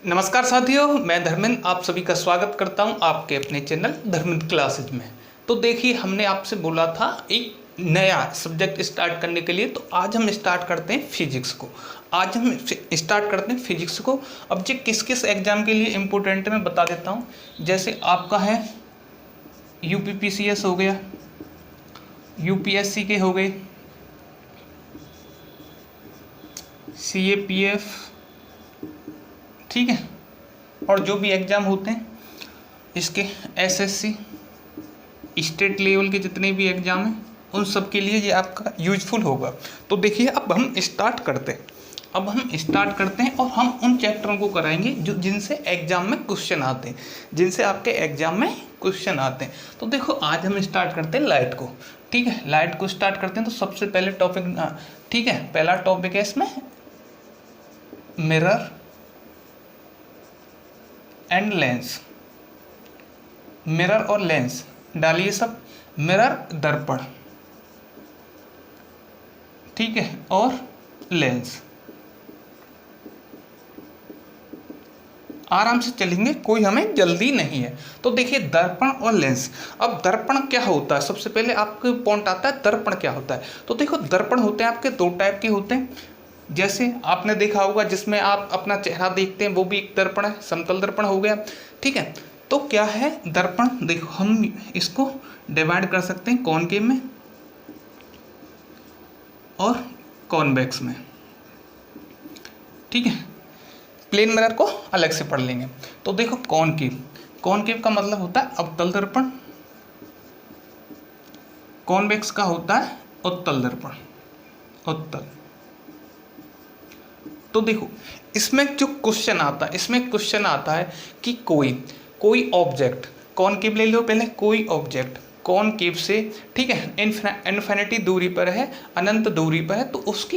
नमस्कार साथियों, मैं धर्मेंद्र आप सभी का स्वागत करता हूं आपके अपने चैनल धर्मेंद्र क्लासेज में। तो देखिए, हमने आपसे बोला था एक नया सब्जेक्ट स्टार्ट करने के लिए, तो आज हम स्टार्ट करते हैं फिजिक्स को। आज हम स्टार्ट करते हैं फिजिक्स को। अब ये किस किस एग्जाम के लिए इम्पोर्टेंट है मैं बता देता हूँ। जैसे आपका है यूपीपीसीएस हो गया, यूपीएससी के हो गए, सीएपीएफ, ठीक है, और जो भी एग्ज़ाम होते हैं इसके एसएससी स्टेट लेवल के जितने भी एग्ज़ाम हैं उन सब के लिए ये आपका यूजफुल होगा। तो देखिए, अब हम स्टार्ट करते हैं और हम उन चैप्टरों को कराएंगे जो जिनसे एग्ज़ाम में क्वेश्चन आते हैं, जिनसे आपके एग्ज़ाम में क्वेश्चन आते हैं। तो देखो, आज हम स्टार्ट करते हैं लाइट को, ठीक है। लाइट को स्टार्ट करते हैं तो सबसे पहले टॉपिक, ठीक है, पहला टॉपिक है इसमें मिरर एंड लेंस। मिरर और लेंस डालिए सब। मिरर दर्पण, ठीक है, और लेंस। आराम से चलेंगे, कोई हमें जल्दी नहीं है। तो देखिए, दर्पण और लेंस। अब दर्पण क्या होता है, सबसे पहले आपको पॉइंट आता है दर्पण क्या होता है। तो देखो, दर्पण होते हैं आपके दो टाइप के होते हैं। जैसे आपने देखा होगा जिसमें आप अपना चेहरा देखते हैं, वो भी एक दर्पण है, समतल दर्पण हो गया, ठीक है। तो क्या है दर्पण, देखो हम इसको डिवाइड कर सकते हैं कॉनकेव में और कॉन्वेक्स में, ठीक है। प्लेन मिरर को अलग से पढ़ लेंगे। तो देखो, कॉनकेव का मतलब होता है अवतल दर्पण, कॉन्वेक्स का होता है उत्तल दर्पण, उत्तल। तो देखो, इसमें जो क्वेश्चन आता है, इसमें क्वेश्चन आता है कि कोई ऑब्जेक्ट, कॉनकेव ले लो पहले, कोई ऑब्जेक्ट कॉनकेव से, ठीक है, इन्फिनिटी दूरी पर है, अनंत दूरी पर है, तो उसकी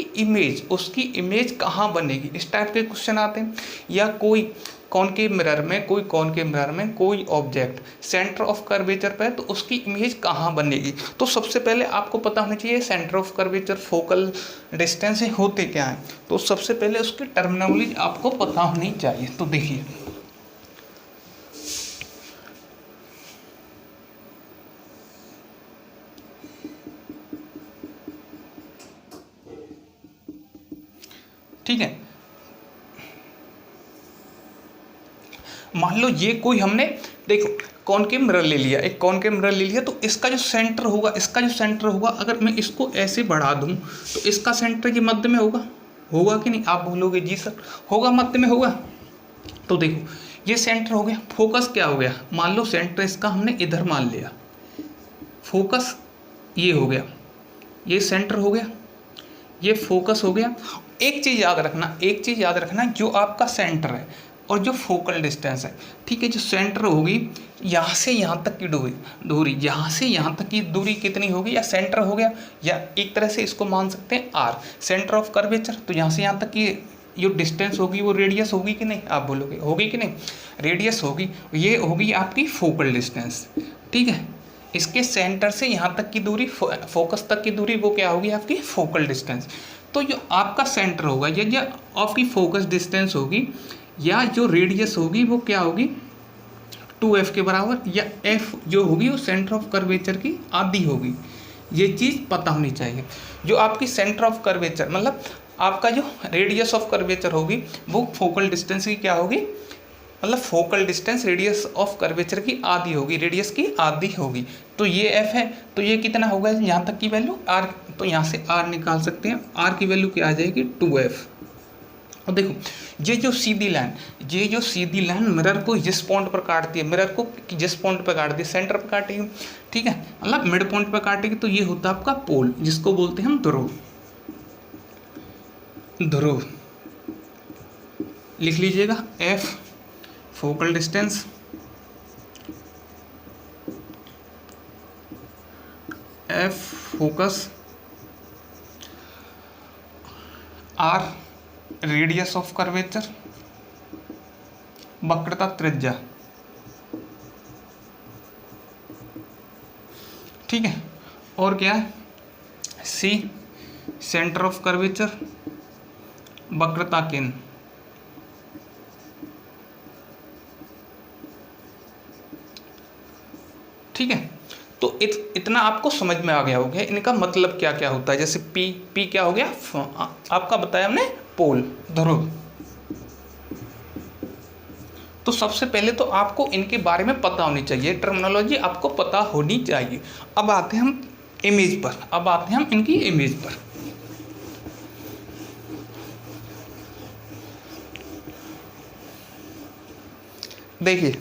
इमेज कहाँ बनेगी, इस टाइप के क्वेश्चन आते हैं। या कोई कॉनकेव मिरर में कोई ऑब्जेक्ट सेंटर ऑफ कर्वेचर पर है, तो उसकी इमेज कहाँ बनेगी। तो सबसे पहले आपको पता होना चाहिए centre of curvature, focal distance होते क्या है। तो सबसे पहले उसकी टर्मिनोलॉजी आपको पता होनी चाहिए। तो देखिए, ठीक है, मान लो ये कोई हमने, देखो कॉनकेव मिरर ले लिया, एक कॉनकेव मिरर ले लिया, तो इसका जो सेंटर होगा, अगर मैं इसको ऐसे बढ़ा दूं तो इसका सेंटर ये मध्य में होगा कि नहीं। आप बोलोगे जी सर होगा, मध्य में होगा। तो देखो, ये सेंटर हो गया। फोकस क्या हो गया, मान लो सेंटर इसका हमने इधर मान लिया, फोकस ये हो गया, ये सेंटर हो गया, ये फोकस हो गया। एक चीज़ याद रखना, जो आपका सेंटर है और जो फोकल डिस्टेंस है, ठीक है, जो सेंटर होगी यहाँ से यहाँ तक की दूरी यहाँ से यहाँ तक की दूरी कितनी होगी, या सेंटर हो गया, या एक तरह से इसको मान सकते हैं आर, सेंटर ऑफ कर्वेचर। तो यहाँ से यहाँ तक की जो डिस्टेंस होगी वो रेडियस होगी कि नहीं, आप बोलोगे होगी कि नहीं, रेडियस होगी। ये होगी आपकी फोकल डिस्टेंस, ठीक है। इसके सेंटर से यहाँ तक की दूरी, फोकस तक की दूरी, वो क्या होगी आपकी फोकल डिस्टेंस। तो जो आपका सेंटर होगा या जो आपकी फोकस डिस्टेंस होगी या जो रेडियस होगी वो क्या होगी 2f के बराबर, या f जो होगी वो सेंटर ऑफ कर्वेचर की आधी होगी। ये चीज़ पता होनी चाहिए। जो आपकी सेंटर ऑफ कर्वेचर मतलब आपका जो रेडियस ऑफ कर्वेचर होगी वो फोकल डिस्टेंस की क्या होगी, मतलब focal distance radius of curvature की आधी होगी, रेडियस की आधी होगी। तो ये f है, तो ये कितना होगा यहाँ तक की वैल्यू r। तो यहाँ से r निकाल सकते हैं, r की वैल्यू क्या आ जाएगी 2f। और देखो, ये जो सीधी लाइन मिरर को जिस पॉइंट पर काटती है, सेंटर पर काटेगी, ठीक है, मतलब मिड पॉइंट पर काटेगी, तो ये होता है आपका पोल, जिसको बोलते हैं हम ध्रुव। लिख लीजिएगा, f focal distance, f focus, r radius of curvature, वक्रता त्रिज्या, ठीक है, और क्या है c सेंटर ऑफ कर्वेचर, वक्रता केंद्र, ठीक है। तो इतना आपको समझ में आ गया होगा इनका मतलब क्या क्या होता है। जैसे पी क्या हो गया, आपका बताया हमने पोल, ध्रुव। तो सबसे पहले तो आपको इनके बारे में पता होनी चाहिए, टर्मिनोलॉजी आपको पता होनी चाहिए। अब आते हैं हम इमेज पर, अब आते हैं हम इनकी इमेज पर। देखिए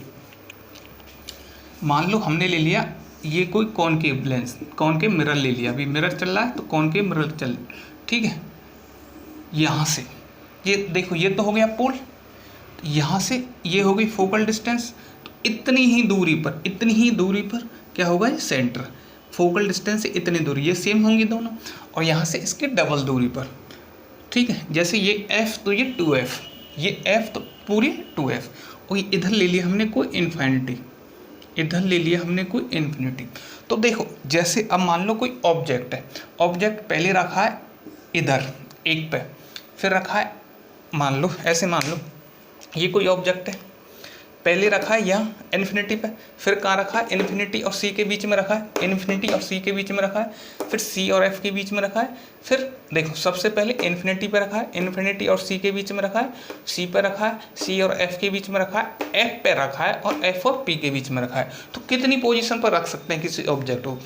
मान लो हमने ले लिया ये कोई कॉनकेव लेंस, कॉनकेव मिरर ले लिया, अभी मिरर चल रहा है तो कॉनकेव मिरर चल, ठीक है। यहाँ से ये देखो ये तो हो गया पोल, यहाँ से ये हो गई फोकल डिस्टेंस। तो इतनी ही दूरी पर, इतनी ही दूरी पर क्या होगा, ये सेंटर। फोकल डिस्टेंस से इतनी दूरी, ये सेम होंगी दोनों, और यहाँ से इसके डबल दूरी पर, ठीक है। जैसे ये F तो ये 2F, ये F तो पूरी 2F, और इधर ले लिया हमने कोई इन्फिनिटी, इधर ले लिया हमने कोई इन्फिनिटी। तो देखो जैसे अब मान लो कोई ऑब्जेक्ट है, ऑब्जेक्ट पहले रखा है इधर एक पे, फिर रखा है मान लो ऐसे, मान लो ये कोई ऑब्जेक्ट है, पहले रखा है यहाँ इन्फिनिटी पे, फिर कहाँ रखा है, इन्फिनिटी और सी के बीच में रखा है, इन्फिनिटी और सी के बीच में रखा है, फिर सी और एफ के बीच में रखा है, फिर देखो सबसे पहले इन्फिनिटी पे रखा है, इन्फिनिटी और सी के बीच में रखा है, सी पे रखा है, सी और एफ के बीच में रखा है, एफ पे रखा है, और एफ और पी के बीच में रखा है। तो कितनी पोजीशन पर रख सकते हैं किसी ऑब्जेक्ट को,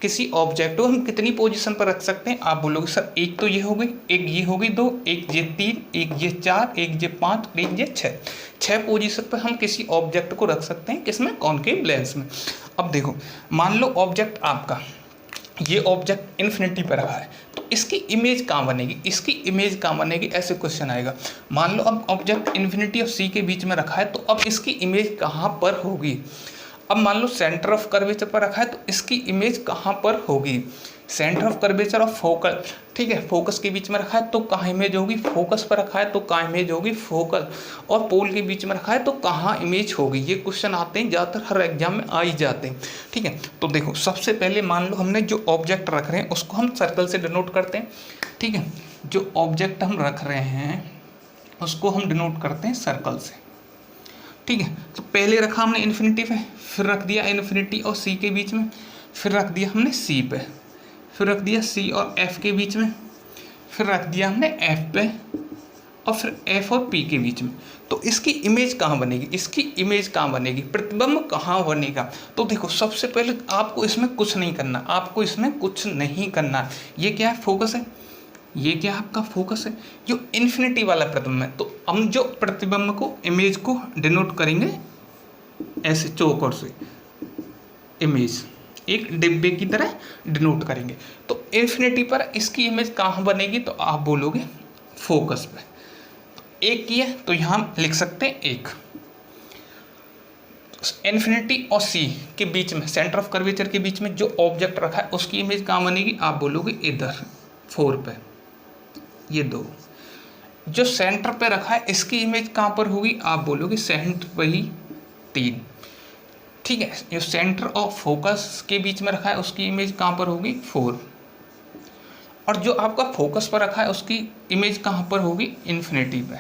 किसी ऑब्जेक्ट को हम कितनी पोजीशन पर रख सकते हैं। आप बोलोगे सर एक तो ये हो गई, एक ये हो गई 2, एक ये 3, एक ये 4, एक ये 5, एक ये 6 पोजीशन पर हम किसी ऑब्जेक्ट को रख सकते हैं, किसमें, कॉनकेव लेंस में। अब देखो मान लो ऑब्जेक्ट आपका, ये ऑब्जेक्ट इन्फिनिटी पर रखा है, तो इसकी इमेज कहाँ बनेगी, इसकी इमेज कहाँ बनेगी, ऐसे क्वेश्चन आएगा। मान लो अब ऑब्जेक्ट इन्फिनिटी और सी के बीच में रखा है, तो अब इसकी इमेज कहाँ पर होगी। अब मान लो सेंटर ऑफ कर्वेचर पर रखा है, तो इसकी इमेज कहाँ पर होगी, सेंटर ऑफ कर्वेचर और फोकल, ठीक है, फोकस के बीच में रखा है तो कहाँ इमेज होगी, फोकस पर रखा है तो कहाँ इमेज होगी, फोकल, और पोल के बीच में रखा है तो कहाँ इमेज होगी। ये क्वेश्चन आते हैं ज़्यादातर, हर एग्जाम में आ ही जाते हैं, ठीक है। तो देखो सबसे पहले मान लो हमने जो ऑब्जेक्ट रख रहे हैं उसको हम सर्कल से डिनोट करते हैं, ठीक है। जो ऑब्जेक्ट हम रख रहे हैं उसको हम डिनोट करते हैं सर्कल से, ठीक है। तो पहले रखा हमने इन्फिनिटी पे, फिर रख दिया इन्फिनिटी और सी के बीच में, फिर रख दिया हमने सी पे, फिर रख दिया सी और एफ के बीच में, फिर रख दिया हमने एफ पे, और फिर एफ और पी के बीच में। तो इसकी इमेज कहाँ बनेगी, इसकी इमेज कहाँ बनेगी, प्रतिबिंब कहाँ बनेगा। तो देखो सबसे पहले आपको इसमें कुछ नहीं करना, आपको इसमें कुछ नहीं करना। ये क्या है, फोकस है, ये क्या आपका फोकस है, जो इन्फिनिटी वाला प्रतिबिंब है। तो हम जो प्रतिबिंब को, इमेज को डिनोट करेंगे ऐसे चौकोर से, इमेज एक डिब्बे की तरह डिनोट करेंगे। तो इन्फिनिटी पर इसकी इमेज कहाँ बनेगी, तो आप बोलोगे फोकस पे। तो एक की है तो यहाँ लिख सकते हैं एक, इन्फिनिटी और सी के बीच में, सेंटर ऑफ कर्वेचर के बीच में जो ऑब्जेक्ट रखा है उसकी इमेज कहाँ बनेगी, आप बोलोगे इधर 4 पे, ये 2। जो सेंटर पे रखा है इसकी इमेज कहाँ पर होगी, आप बोलोगे सेंटर पे ही 3, ठीक है। जो सेंटर ऑफ फोकस के बीच में रखा है उसकी इमेज कहाँ पर होगी, 4। और जो आपका फोकस पर रखा है उसकी इमेज कहाँ पर होगी, इन्फिनिटी पे।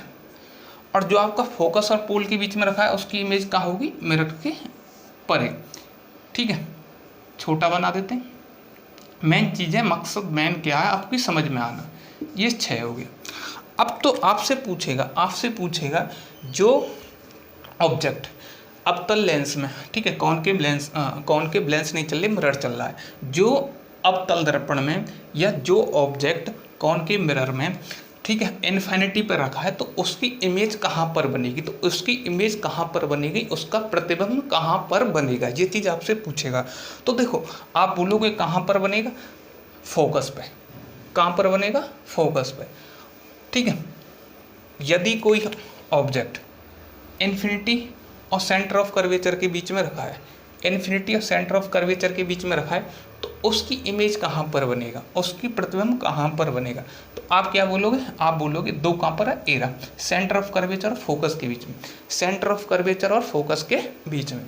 और जो आपका फोकस और पोल के बीच में रखा है उसकी इमेज कहाँ होगी, मिरर के परे, ठीक है। छोटा बना देते हैं। मेन चीज़ है, मकसद मेन क्या है आपकी समझ में आना। ये 6 हो गया। अब तो आपसे पूछेगा जो ऑब्जेक्ट अवतल लेंस में, ठीक है, कॉनकेव लेंस नहीं चल रही, मिरर चल रहा है, जो अवतल दर्पण में या जो ऑब्जेक्ट कॉनकेव मिरर में, ठीक है, इन्फिनिटी पर रखा है, तो उसकी इमेज कहाँ पर बनेगी, तो उसकी इमेज कहाँ पर बनेगी, उसका प्रतिबिंब कहाँ पर बनेगा, ये चीज़ आपसे पूछेगा। तो देखो आप बोलोगे कहाँ पर बनेगा, फोकस पे। कहाँ पर बनेगा, फोकस पे, ठीक है। यदि कोई ऑब्जेक्ट इन्फिनिटी और सेंटर ऑफ कर्वेचर के बीच में रखा है, इन्फिनिटी और सेंटर ऑफ कर्वेचर के बीच में रखा है, तो उसकी इमेज कहाँ पर बनेगा, उसकी प्रतिबिंब कहाँ पर बनेगा। तो आप क्या बोलोगे, आप बोलोगे 2 कहाँ पर है, एरा, सेंटर ऑफ कर्वेचर और फोकस के बीच में, सेंटर ऑफ कर्वेचर और फोकस के बीच में।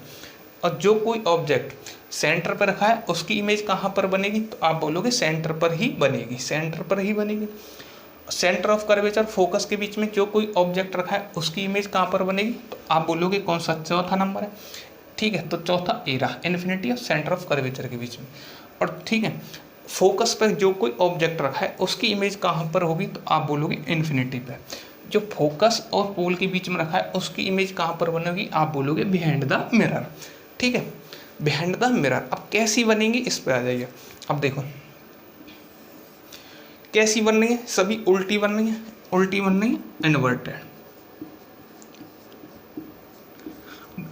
और जो कोई ऑब्जेक्ट सेंटर पर रखा है उसकी इमेज कहाँ पर बनेगी, तो आप बोलोगे सेंटर पर ही बनेगी, सेंटर पर ही बनेगी। सेंटर ऑफ कर्वेचर फोकस के बीच में जो कोई ऑब्जेक्ट रखा है उसकी इमेज कहाँ पर बनेगी, तो आप बोलोगे कौन सा, चौथा नंबर है, ठीक है। तो चौथा ए रहा इन्फिनिटी और सेंटर ऑफ कर्वेचर के बीच में। और ठीक है, फोकस पर जो कोई ऑब्जेक्ट रखा है उसकी इमेज कहाँ पर होगी, तो आप बोलोगे इन्फिनिटी पर। जो फोकस और पोल के बीच में रखा है उसकी इमेज कहाँ पर बनेगी, आप बोलोगे बिहाइंड द मिरर। ठीक है, बिहाइंड द मिरर। अब कैसी बनेगी इस पर आ जाइए। अब देखो कैसी बन रही है, सभी उल्टी बन रही है, उल्टी बन रही है, इन्वर्टेड।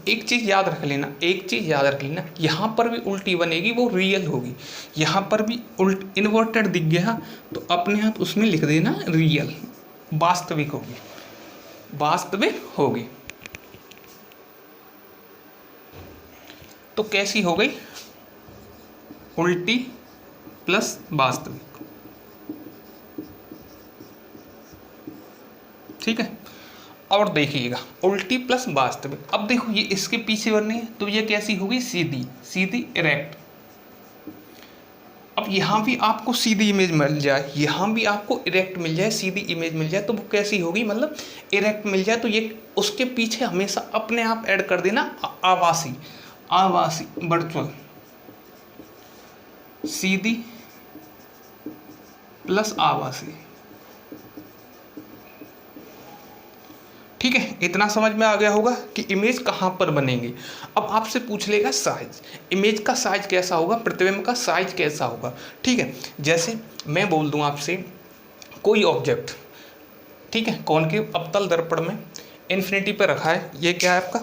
एक चीज़ याद रख लेना, एक चीज़ याद रख लेना, यहाँ पर भी उल्टी बनेगी, वो रियल होगी। यहाँ पर भी इन्वर्टेड दिख गया तो अपने हाथ उसमें लिख देना रियल, वास्तविक होगी, वास्तविक होगी। तो कैसी हो गई, उल्टी प्लस वास्तविक। ठीक है, और देखिएगा उल्टी प्लस वास्तविक। अब देखो ये इसके पीछे बननी है तो ये कैसी होगी, सीधी, सीधी इरेक्ट। अब यहाँ भी आपको सीधी इमेज मिल जाए, यहाँ भी आपको इरेक्ट मिल जाए, सीधी इमेज मिल जाए, तो वो कैसी होगी, मतलब इरेक्ट मिल जाए तो ये उसके पीछे हमेशा अपने आप ऐड कर देना आभासी, आभासी वर्चुअल, सीधी प्लस आभासी। ठीक है, इतना समझ में आ गया होगा कि इमेज कहाँ पर बनेगी। अब आपसे पूछ लेगा साइज, इमेज का साइज कैसा होगा, प्रतिबिंब का साइज कैसा होगा। ठीक है, जैसे मैं बोल दूं आपसे कोई ऑब्जेक्ट, ठीक है, कॉनकेव अवतल दर्पण में इन्फिनिटी पे रखा है, ये क्या है आपका,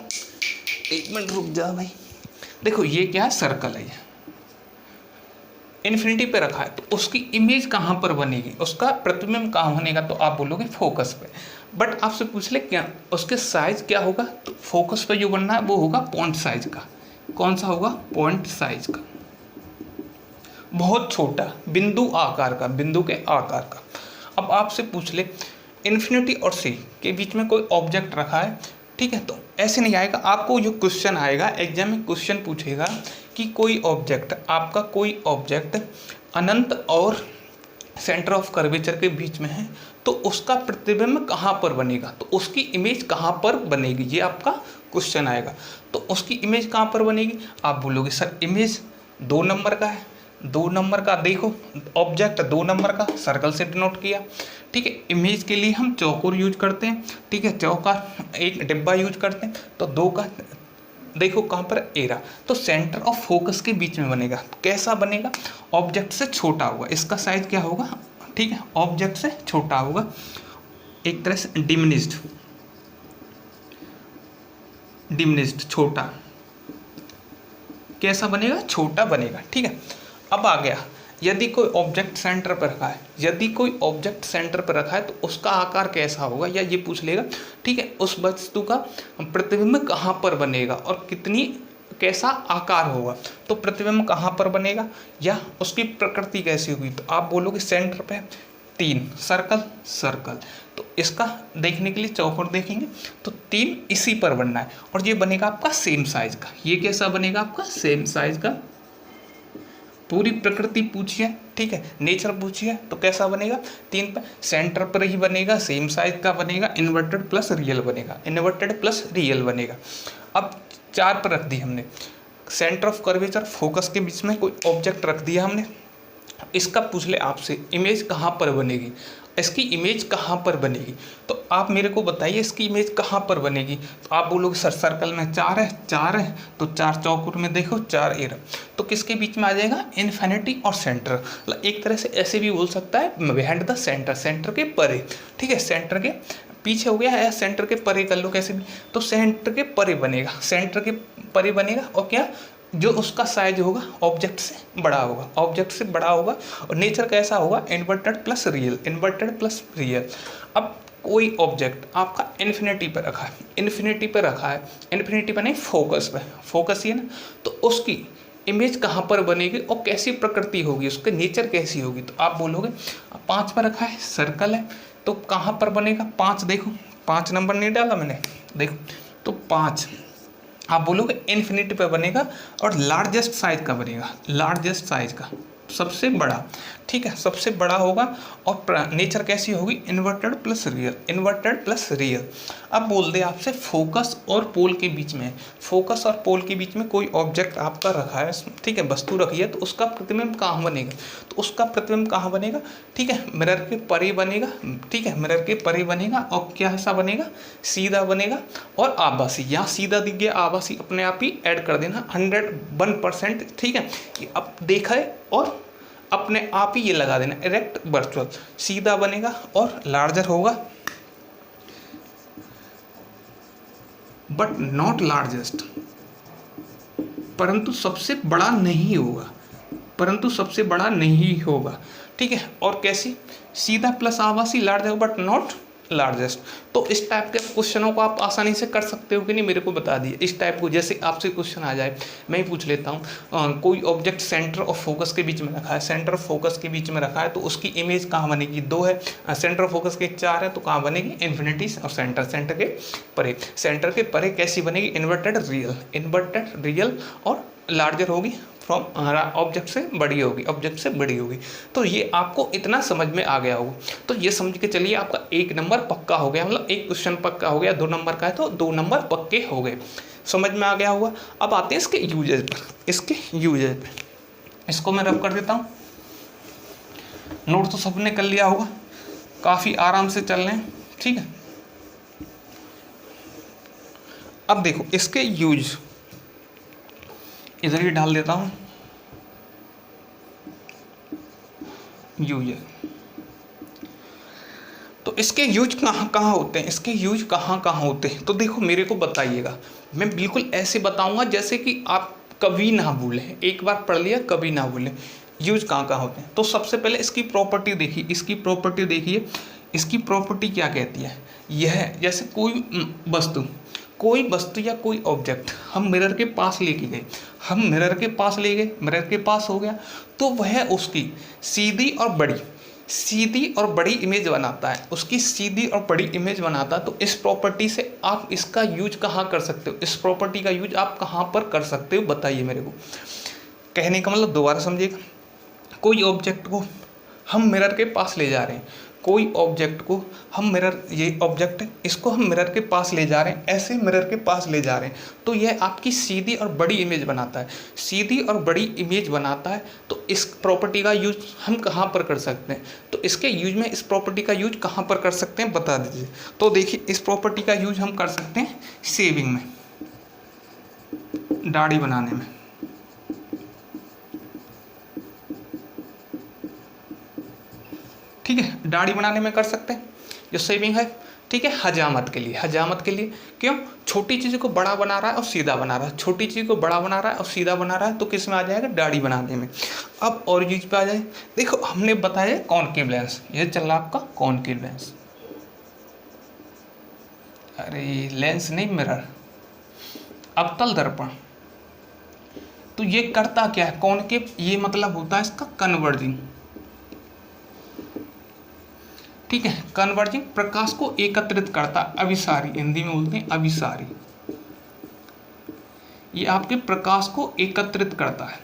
एक मिनट रुक जा भाई, देखो ये क्या है, सर्कल है, इन्फिनिटी पे रखा है तो उसकी इमेज कहाँ पर बनेगी, उसका प्रतिबिंब कहाँ बनेगा, तो आप बोलोगे फोकस पे। बट आपसे पूछ ले क्या उसके साइज क्या होगा, तो फोकस पे जो बनना है वो होगा पॉइंट साइज का। कौन सा होगा, पॉइंट साइज का, बहुत छोटा, बिंदु आकार का, बिंदु के आकार का। अब आपसे पूछ ले इन्फिनिटी और सी के बीच में कोई ऑब्जेक्ट रखा है, ठीक है, तो ऐसे नहीं आएगा, आपको जो क्वेश्चन आएगा एग्जाम में, क्वेश्चन पूछेगा कि कोई ऑब्जेक्ट, आपका कोई ऑब्जेक्ट अनंत और सेंटर ऑफ कर्वेचर के बीच में है तो उसका प्रतिबिंब कहाँ पर बनेगा, तो उसकी इमेज कहाँ पर बनेगी, ये आपका क्वेश्चन आएगा। तो उसकी इमेज कहाँ पर बनेगी, आप बोलोगे सर इमेज 2 नंबर का है, 2 नंबर का, देखो ऑब्जेक्ट 2 नंबर का, सर्कल से डिनोट किया। ठीक है, इमेज के लिए हम चौकोर यूज करते हैं, ठीक है, चौका एक डिब्बा यूज करते हैं, तो 2 का देखो कहाँ पर एरा, तो सेंटर ऑफ फोकस के बीच में बनेगा। कैसा बनेगा, ऑब्जेक्ट से छोटा होगा, इसका साइज क्या होगा, ठीक है, ऑब्जेक्ट से छोटा होगा, एक तरह से डिमिनिश्ड, डिमिनिश्ड छोटा, कैसा बनेगा, छोटा बनेगा। ठीक है, अब आ गया यदि कोई ऑब्जेक्ट सेंटर पर रखा है, यदि कोई ऑब्जेक्ट सेंटर पर रखा है तो उसका आकार कैसा होगा, या ये पूछ लेगा, ठीक है, उस वस्तु का प्रतिबिंब कहाँ पर बनेगा और कितनी कैसा आकार होगा, तो प्रतिबिंब कहाँ पर बनेगा या उसकी प्रकृति कैसी होगी, तो आप बोलोगे सेंटर पे 3 सर्कल, सर्कल, तो इसका देखने के लिए चौकोर देखेंगे तो 3 इसी पर बनना है और ये बनेगा आपका सेम साइज का। ये कैसा बनेगा आपका, सेम साइज का। पूरी प्रकृति पूछिए, ठीक है, नेचर पूछिए तो कैसा बनेगा, 3 पर सेंटर पर ही बनेगा, सेम साइज का बनेगा, इन्वर्टेड प्लस रियल बनेगा, इन्वर्टेड प्लस रियल बनेगा। अब 4 पर रख दी हमने, सेंटर ऑफ कर्वेचर, फोकस के बीच में कोई ऑब्जेक्ट रख दिया हमने, इसका पूछ ले आपसे इमेज कहाँ पर बनेगी, इसकी इमेज कहाँ पर बनेगी, तो आप मेरे को बताइए इसकी इमेज कहाँ पर बनेगी, तो आप बोलोगे सर सर्कल में 4 है, 4 है, तो 4 चौकोर में देखो 4 एरा, तो किसके बीच में आ जाएगा, इन्फिनिटी और सेंटर। मतलब एक तरह से ऐसे भी बोल सकता है बिहाइंड द सेंटर, सेंटर के परे, ठीक है, सेंटर के पीछे हो गया है, सेंटर के परे कर लो कैसे भी, तो सेंटर के परे बनेगा, सेंटर के परे बनेगा, और क्या जो उसका साइज होगा ऑब्जेक्ट से बड़ा होगा, ऑब्जेक्ट से बड़ा होगा, और नेचर कैसा होगा, inverted plus real, inverted plus real. अब कोई ऑब्जेक्ट आपका इन्फिनिटी पर रखा है, इन्फिनिटी पर रखा है, इन्फिनिटी पर नहीं फोकस पे, फोकस ही है ना, तो उसकी इमेज कहाँ पर बनेगी और कैसी प्रकृति होगी, उसके नेचर कैसी होगी, तो आप बोलोगे 5 पर रखा है, सर्कल है, तो कहाँ पर बनेगा, 5 देखो, 5 नंबर नहीं डाला मैंने, देखो तो 5 आप बोलोगे इन्फिनिटी पे बनेगा और लार्जेस्ट साइज का बनेगा, लार्जेस्ट साइज का, सबसे बड़ा, ठीक है, सबसे बड़ा होगा, और नेचर कैसी होगी, inverted plus real, inverted plus real. अब बोल दे आपसे फोकस और पोल के बीच में, फोकस और पोल के बीच में कोई ऑब्जेक्ट आपका रखा है, ठीक है, वस्तु रखी है, तो उसका प्रतिबिंब कहाँ बनेगा, तो उसका प्रतिबिंब कहाँ बनेगा, ठीक है, मिरर के परे बनेगा, ठीक है, मिरर के परे बनेगा और क्या सा बनेगा, सीधा बनेगा और आभासी। यहाँ सीधा दिख गया, आभासी अपने आप ही ऐड कर देना 101%, ठीक है। अब देखा है और अपने आप ही ये लगा देना इरेक्ट वर्चुअल, सीधा बनेगा और लार्जर होगा बट नॉट लार्जेस्ट, परंतु सबसे बड़ा नहीं होगा, परंतु सबसे बड़ा नहीं होगा, ठीक है। और कैसी, सीधा प्लस आभासी, लार्ज बट नॉट लार्जेस्ट। तो इस टाइप के क्वेश्चनों को आप आसानी से कर सकते हो कि नहीं, मेरे को बता दिए। इस टाइप को जैसे आपसे क्वेश्चन आ जाए, मैं ही पूछ लेता हूँ, कोई ऑब्जेक्ट सेंटर और फोकस के बीच में रखा है, सेंटर फोकस के बीच में रखा है, तो उसकी इमेज कहाँ बनेगी, 2 है, सेंटर फोकस के 4 है, तो कहाँ बनेगी, इन्फिनिटी और सेंटर, सेंटर के परे, सेंटर के परे कैसी बनेगी, इन्वर्टेड रियल, इन्वर्टेड रियल और लार्जर होगी फ्रॉम ऑब्जेक्ट से बड़ी होगी, ऑब्जेक्ट से बड़ी होगी। तो ये आपको इतना समझ में आ गया होगा, तो ये समझ के चलिए आपका 1 नंबर पक्का हो गया, मतलब एक क्वेश्चन पक्का हो गया। 2 नंबर का है तो 2 नंबर पक्के हो गए, समझ में आ गया होगा। अब आते हैं इसके यूजेज पर, इसके यूजेज पे, इसको मैं रब कर देता हूँ। नोट तो सबने कर लिया होगा, काफ़ी आराम से चल रहे हैं, ठीक है। अब देखो इसके यूज इधर ही डाल देता हूँ, यूज है। तो इसके यूज कहाँ कहाँ होते हैं, इसके यूज कहाँ कहाँ होते हैं, तो देखो मेरे को बताइएगा, मैं बिल्कुल ऐसे बताऊंगा जैसे कि आप कभी ना भूलें, एक बार पढ़ लिया कभी ना भूलें। यूज कहाँ कहाँ होते हैं, तो सबसे पहले इसकी प्रॉपर्टी देखिए, इसकी प्रॉपर्टी देखिए, इसकी प्रॉपर्टी क्या कहती है। यह जैसे कोई वस्तु या कोई ऑब्जेक्ट हम मिरर के पास लेके गए, हम मिरर के पास ले गए, मिरर के पास हो गया, तो वह उसकी सीधी और बड़ी इमेज बनाता है, उसकी सीधी और बड़ी इमेज बनाता है। तो इस प्रॉपर्टी से आप इसका यूज कहाँ कर सकते हो, इस प्रॉपर्टी का यूज आप कहाँ पर कर सकते हो, बताइए मेरे को। कहने का मतलब दोबारा समझिएगा, कोई ऑब्जेक्ट को हम मिरर के पास ले जा रहे हैं, कोई ऑब्जेक्ट को हम मिरर, ये ऑब्जेक्ट है, इसको हम मिरर के पास ले जा रहे हैं, ऐसे मिरर के पास ले जा रहे हैं, तो यह आपकी सीधी और बड़ी इमेज बनाता है, सीधी और बड़ी इमेज बनाता है। तो इस प्रॉपर्टी का यूज हम कहाँ पर कर सकते हैं, तो इसके यूज में इस प्रॉपर्टी का यूज कहाँ पर कर सकते हैं, बता दीजिए। तो देखिए इस प्रॉपर्टी का यूज हम कर सकते हैं शेविंग में, दाढ़ी बनाने में, ठीक है, दाढ़ी बनाने में कर सकते हैं जो शेविंग है, ठीक है। हजामत के लिए, हजामत के लिए क्यों, छोटी चीज़ को बड़ा बना रहा है और सीधा बना रहा है, छोटी चीज़ को बड़ा बना रहा है और सीधा बना रहा है, तो किस में आ जाएगा, दाढ़ी बनाने में। अब और यूज पे आ जाए, देखो हमने बताया कॉनकेव लेंस, ये चल रहा आपका कॉनकेव लेंस, अरे लेंस नहीं मिरर, अवतल दर्पण। तो ये करता क्या है, कॉनकेव, ये मतलब होता है इसका कन्वर्जिंग, ठीक है, कन्वर्जिंग, प्रकाश को एकत्रित करता, अभिसारी, हिंदी में बोलते हैं अभिसारी, ये आपके प्रकाश को एकत्रित करता है,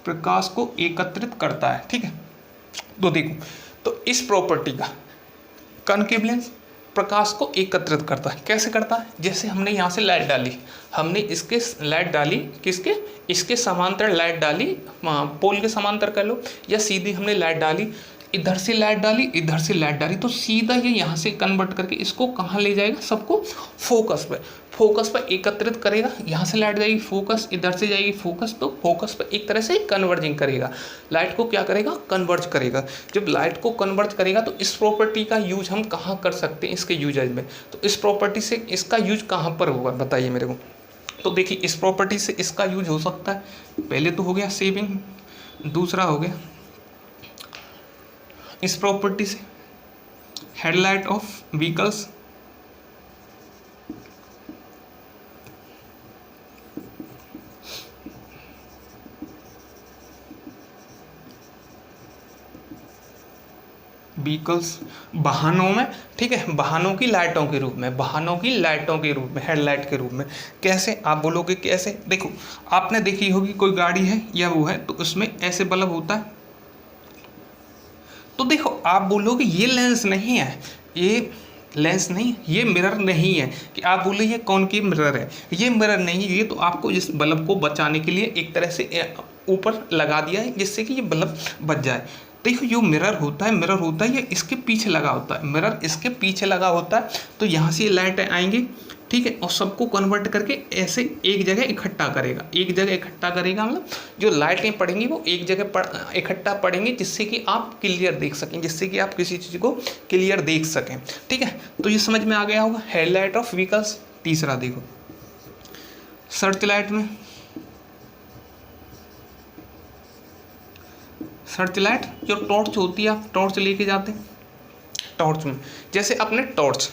प्रकाश को एकत्रित करता है, ठीक है। तो देखो, तो इस प्रॉपर्टी का कॉनकेव लेंस प्रकाश को एकत्रित करता है, कैसे करता है, जैसे हमने यहाँ से लाइट डाली, हमने इसके लाइट डाली, किसके, इसके समांतर लाइट डाली, पोल के समांतर कर लो, या सीधी हमने लाइट डाली, इधर से लाइट डाली, इधर से लाइट डाली, तो सीधा ये यहाँ से कन्वर्ट करके इसको कहाँ ले जाएगा, सबको फोकस पे, फोकस पर एकत्रित करेगा। यहाँ से लाइट जाएगी फोकस, इधर से जाएगी फोकस, तो फोकस पर एक तरह से कन्वर्जिंग करेगा, लाइट को क्या करेगा, कन्वर्ज करेगा। जब लाइट को कन्वर्ज करेगा तो इस प्रॉपर्टी का यूज हम कहाँ कर सकते हैं, इसके यूजेज में, तो इस प्रॉपर्टी से इसका यूज कहाँ पर होगा, बताइए मेरे को। तो देखिए इस प्रॉपर्टी से इसका यूज हो सकता है, पहले तो हो गया सेविंग, दूसरा हो गया इस प्रॉपर्टी से हेडलाइट ऑफ व्हीकल्स, व्हीकल्स, वाहनों में, ठीक है, वाहनों की लाइटों के रूप में, वाहनों की लाइटों के रूप में, हेडलाइट के रूप में। कैसे आप बोलोगे कैसे? देखो आपने देखी होगी कोई गाड़ी है या वो है तो उसमें ऐसे बल्ब होता है, तो देखो आप बोलोगे ये लेंस नहीं है, ये लेंस नहीं, ये मिरर नहीं है, कि आप बोले ये कॉनकेव मिरर है, ये मिरर नहीं, ये तो आपको इस बल्ब को बचाने के लिए एक तरह से ऊपर लगा दिया है जिससे कि ये बल्ब बच जाए। देखो जो मिरर होता है, मिरर होता है ये इसके पीछे लगा होता है, मिरर इसके पीछे लगा होता है, तो यहाँ से ये लाइटें आएंगी, ठीक है, और सबको कन्वर्ट करके ऐसे एक जगह इकट्ठा करेगा, एक जगह इकट्ठा करेगा, मतलब जो लाइटें पड़ेंगी वो एक जगह इकट्ठा पड़ेंगी जिससे कि आप क्लियर देख सकें, जिससे कि आप किसी चीज़ को क्लियर देख सकें, ठीक है। तो ये समझ में आ गया होगा हेडलाइट ऑफ व्हीकल्स। तीसरा देखो सर्च लाइट में, सर्च लाइट जो टॉर्च होती है, आप टॉर्च लेके जाते हैं, टॉर्च में जैसे आपने टॉर्च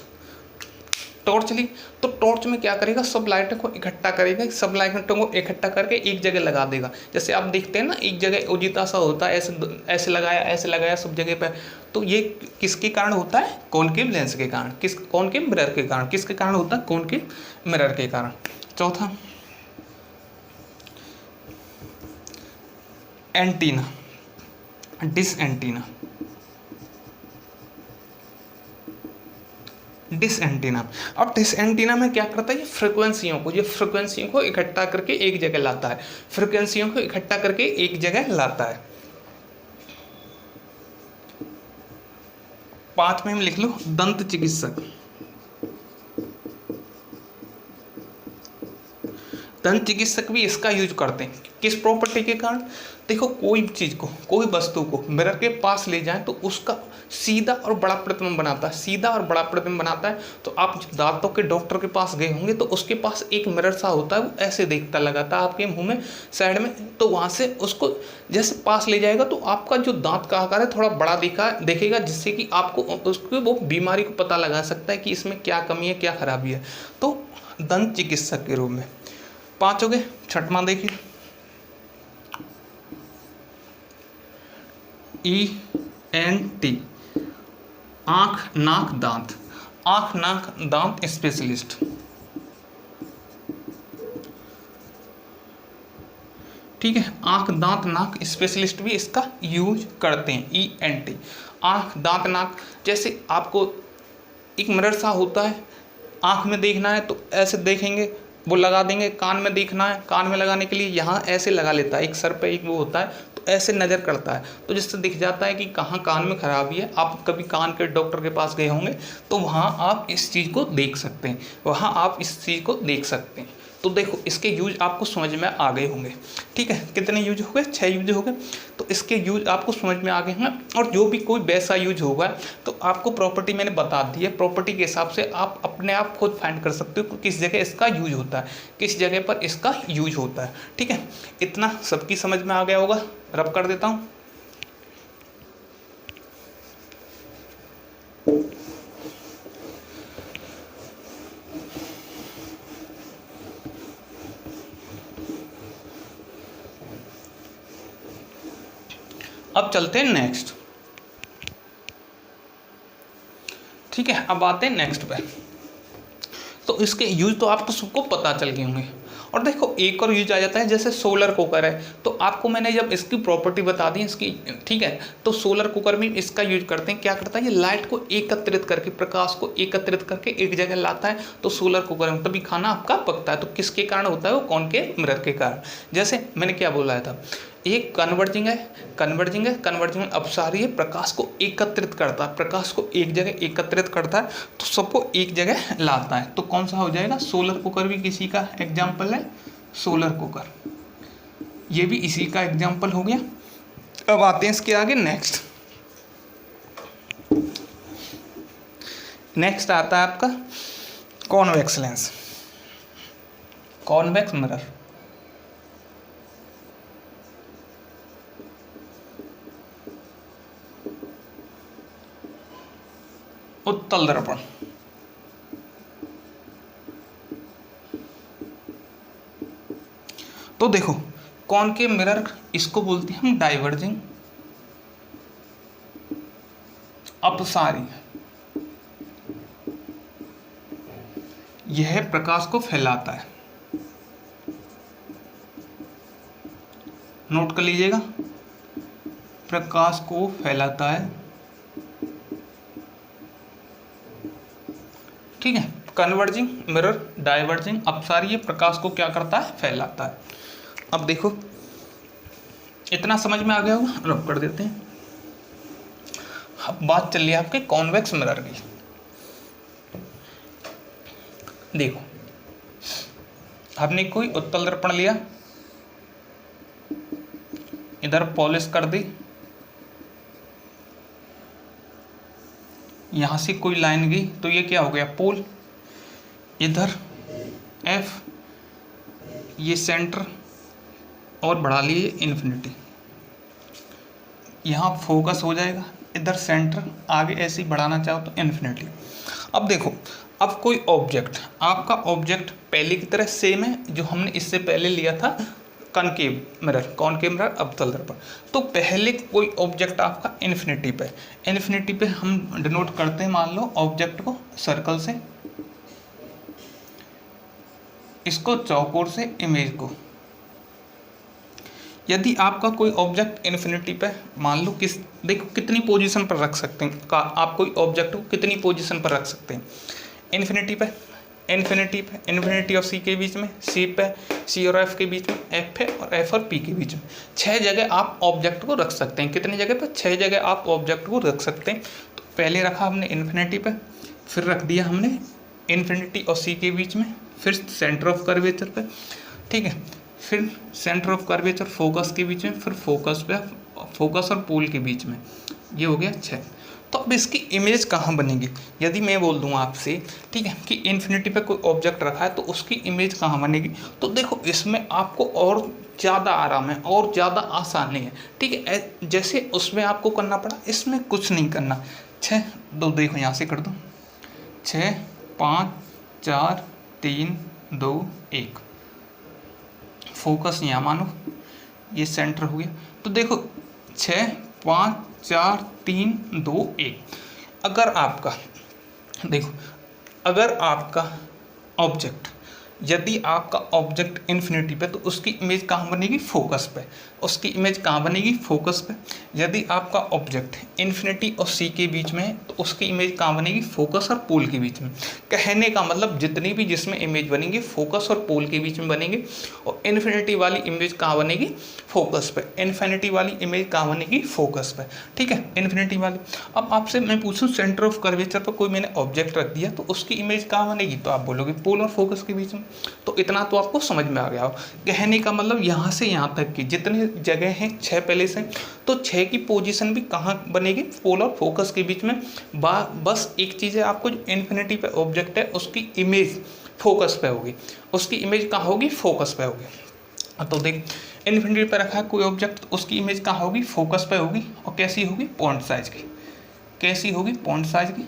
ली तो टॉर्च में क्या करेगा, सब लाइटों को इकट्ठा करेगा, सब लाइटों को इकट्ठा करके एक जगह लगा देगा। जैसे आप देखते हैं ना एक जगह उजिता सा होता है, ऐसे ऐसे लगाया सब जगह पर, तो ये किसके कारण होता है? कॉनकेव लेंस के कारण, किस कॉनकेव मिरर के कारण, किसके कारण होता है? कॉनकेव मिरर के कारण। चौथा antenna, dish antenna, dish antenna. अब डिश एंटीना में क्या करता है, ये फ्रिक्वेंसियों को इकट्ठा करके एक जगह लाता है, फ्रिक्वेंसियों को इकट्ठा करके एक जगह लाता है। 5 में हम लिख लो दंत चिकित्सक, दंत चिकित्सक भी इसका यूज करते हैं, किस प्रॉपर्टी के कारण? देखो कोई चीज़ को, कोई वस्तु को मिरर के पास ले जाएं तो उसका सीधा और बड़ा प्रतिबिंब बनाता है, सीधा और बड़ा प्रतिबिंब बनाता है। तो आप जब दांतों के डॉक्टर के पास गए होंगे तो उसके पास एक मिरर सा होता है, वो ऐसे देखता लगाता है आपके मुंह में साइड में, तो वहाँ से उसको जैसे पास ले जाएगा तो आपका जो दांत का आकार है थोड़ा बड़ा देखेगा, जिससे कि आपको उसकी वो बीमारी को पता लगा सकता है कि इसमें क्या कमी है, क्या खराबी है। तो दंत चिकित्सक के रूप में 5 हो गए। छठवां देखिए ENT, आँख नाक दांत, आँख नाक दांत स्पेशलिस्ट, ठीक है, आँख दांत नाक स्पेशलिस्ट भी इसका यूज करते हैं। ENT आँख दांत नाक, जैसे आपको एक मिरर सा होता है, आँख में देखना है तो ऐसे देखेंगे, वो लगा देंगे, कान में देखना है, कान में लगाने के लिए यहाँ ऐसे लगा लेता है, एक सर पे एक वो होता है, तो ऐसे नज़र करता है, तो जिससे दिख जाता है कि कहाँ कान में खराबी है। आप कभी कान के डॉक्टर के पास गए होंगे तो वहाँ आप इस चीज़ को देख सकते हैं, वहाँ आप इस चीज़ को देख सकते हैं। तो देखो इसके यूज आपको समझ में आ गए होंगे, ठीक है। कितने यूज हो गए? 6 यूज हो गए। तो इसके यूज आपको समझ में आ गए हैं, और जो भी कोई वैसा यूज होगा तो आपको प्रॉपर्टी मैंने बता दी है, प्रॉपर्टी के हिसाब से आप अपने आप खुद फाइंड कर सकते हो कि किस जगह इसका यूज होता है, किस जगह पर इसका यूज होता है, ठीक है। इतना सबकी समझ में आ गया होगा। रब कर देता हूँ। अब चलते हैं नेक्स्ट, ठीक है। अब आते हैं नेक्स्ट पे। तो इसके यूज तो आपको सबको पता चल गए होंगे। और देखो एक और यूज आ जाता है, जैसे सोलर कुकर है, तो आपको मैंने जब इसकी प्रॉपर्टी बता दी इसकी, ठीक है, तो सोलर कुकर में इसका यूज करते हैं। क्या करता है, ये लाइट को एकत्रित करके, प्रकाश को एकत्रित करके एक जगह लाता है, तो सोलर कुकर में तभी खाना आपका पकता है। तो किसके कारण होता है? वो कॉनकेव मिरर के कारण। जैसे मैंने क्या बोला था, एक कन्वर्जिंग है, कन्वर्जिंग अपसारी है, प्रकाश को एकत्रित करता है, प्रकाश को एक जगह एकत्रित करता है, तो सबको एक जगह लाता है। तो कौन सा हो जाएगा? सोलर कुकर भी किसी का एग्जाम्पल है, सोलर कुकर ये भी इसी का एग्जाम्पल हो गया। अब आते हैं इसके आगे नेक्स्ट। नेक्स्ट आता है आपका कॉन्वेक्स लेंस, कॉन्वेक्स मिरर। उत्तल दर्पण, तो देखो कॉनकेव मिरर इसको बोलते हैं हम डाइवर्जिंग अपसारी, यह प्रकाश को फैलाता है। नोट कर लीजिएगा, प्रकाश को फैलाता है। ठीक है, कन्वर्जिंग, मिरर, डाइवर्जिंग, अपसारी, ये प्रकाश को क्या करता है, फैलाता है। अब देखो इतना समझ में आ गया होगा, रब कर देते हैं। अब बात चल रही है आपके कॉन्वेक्स मिरर की। देखो आपने कोई उत्तल दर्पण लिया, इधर पॉलिश कर दी, यहां से कोई लाइन गई तो ये क्या हो गया, पोल। इधर एफ, ये सेंटर और बढ़ा लिए इन्फिनिटी, यहाँ फोकस हो जाएगा। इधर सेंटर, आगे ऐसे ही बढ़ाना चाहो तो इन्फिनिटी। अब देखो, अब कोई ऑब्जेक्ट, आपका ऑब्जेक्ट पहले की तरह सेम है जो हमने इससे पहले लिया था कनकेव मिरर, कॉनकेव मिरर, अवतल दर्पण। तो पहले कोई ऑब्जेक्ट आपका इन्फिनिटी पे, इन्फिनिटी पे हम डिनोट करते हैं मान लो ऑब्जेक्ट को सर्कल से, इसको चौकोर से, इमेज को। यदि आपका कोई ऑब्जेक्ट इन्फिनिटी पे मान लो देखो कितनी पोजीशन पर रख सकते हैं आप कोई ऑब्जेक्ट को कितनी पोजीशन पर रख सकते हैं, इन्फिनिटी पे, इन्फिनिटी और सी के बीच में, सी पे, सी और एफ के बीच में, एफ पे और एफ और पी के बीच में। 6 जगह आप ऑब्जेक्ट को रख सकते हैं। कितनी जगह पर, 6 जगह आप ऑब्जेक्ट को रख सकते हैं। तो पहले रखा हमने इन्फिनिटी पे, फिर रख दिया हमने इन्फिनिटी और सी के बीच में, फिर सेंटर ऑफ कर्वेचर पे, ठीक है, फिर सेंटर ऑफ कर्वेचर फोकस के बीच में, फिर फोकस पे, फोकस और पोल के बीच में। ये हो गया 6। तो अब इसकी इमेज कहाँ बनेगी? यदि मैं बोल दूँ आपसे, ठीक है, कि इन्फिनिटी पे कोई ऑब्जेक्ट रखा है तो उसकी इमेज कहाँ बनेगी? तो देखो इसमें आपको और ज़्यादा आराम है और ज़्यादा आसानी है, ठीक है। जैसे उसमें आपको करना पड़ा, इसमें कुछ नहीं करना। 6 2 देखो यहाँ से कर दो, 6 5 4 3 2 1, फोकस यहाँ मानो ये सेंटर हो गया। तो देखो 6 5 4 3 2 1। अगर आपका, देखो अगर आपका ऑब्जेक्ट, यदि आपका ऑब्जेक्ट इन्फिनिटी पे तो उसकी इमेज कहाँ बनेगी? फोकस पे। उसकी इमेज कहाँ बनेगी? फोकस पे। यदि आपका ऑब्जेक्ट इन्फिनिटी और सी के बीच में है तो उसकी इमेज कहाँ बनेगी? फोकस और पोल के बीच में। कहने का मतलब जितनी भी जिसमें इमेज बनेगी फोकस और पोल के बीच में बनेगी। और इन्फिनिटी वाली इमेज कहाँ बनेगी? फोकस पे। इन्फिनिटी वाली इमेज कहाँ बनेगी? फोकस पे, ठीक है, इन्फिनिटी वाली। अब आपसे मैं पूछूं सेंटर ऑफ कर्वेचर पर कोई मैंने ऑब्जेक्ट रख दिया तो उसकी इमेज कहाँ बनेगी? तो आप बोलोगे पोल और फोकस के बीच में। तो इतना तो आपको समझ में आ गया हो। कहने का मतलब यहाँ से यहाँ तक की जितनी जगह हैं 6 पहले से, तो 6 की पोजीशन भी कहाँ बनेगी? पोल और फोकस के बीच में। बस एक चीज़ है, आपको जो इन्फिनिटी पे ऑब्जेक्ट है उसकी इमेज फोकस पे होगी। उसकी इमेज कहाँ होगी? फोकस पे होगी। तो देख इन्फिनिटी पे रखा है कोई ऑब्जेक्ट, उसकी इमेज कहाँ होगी? फोकस पे होगी। और कैसी होगी? पॉइंट साइज की। कैसी होगी? पॉइंट साइज की।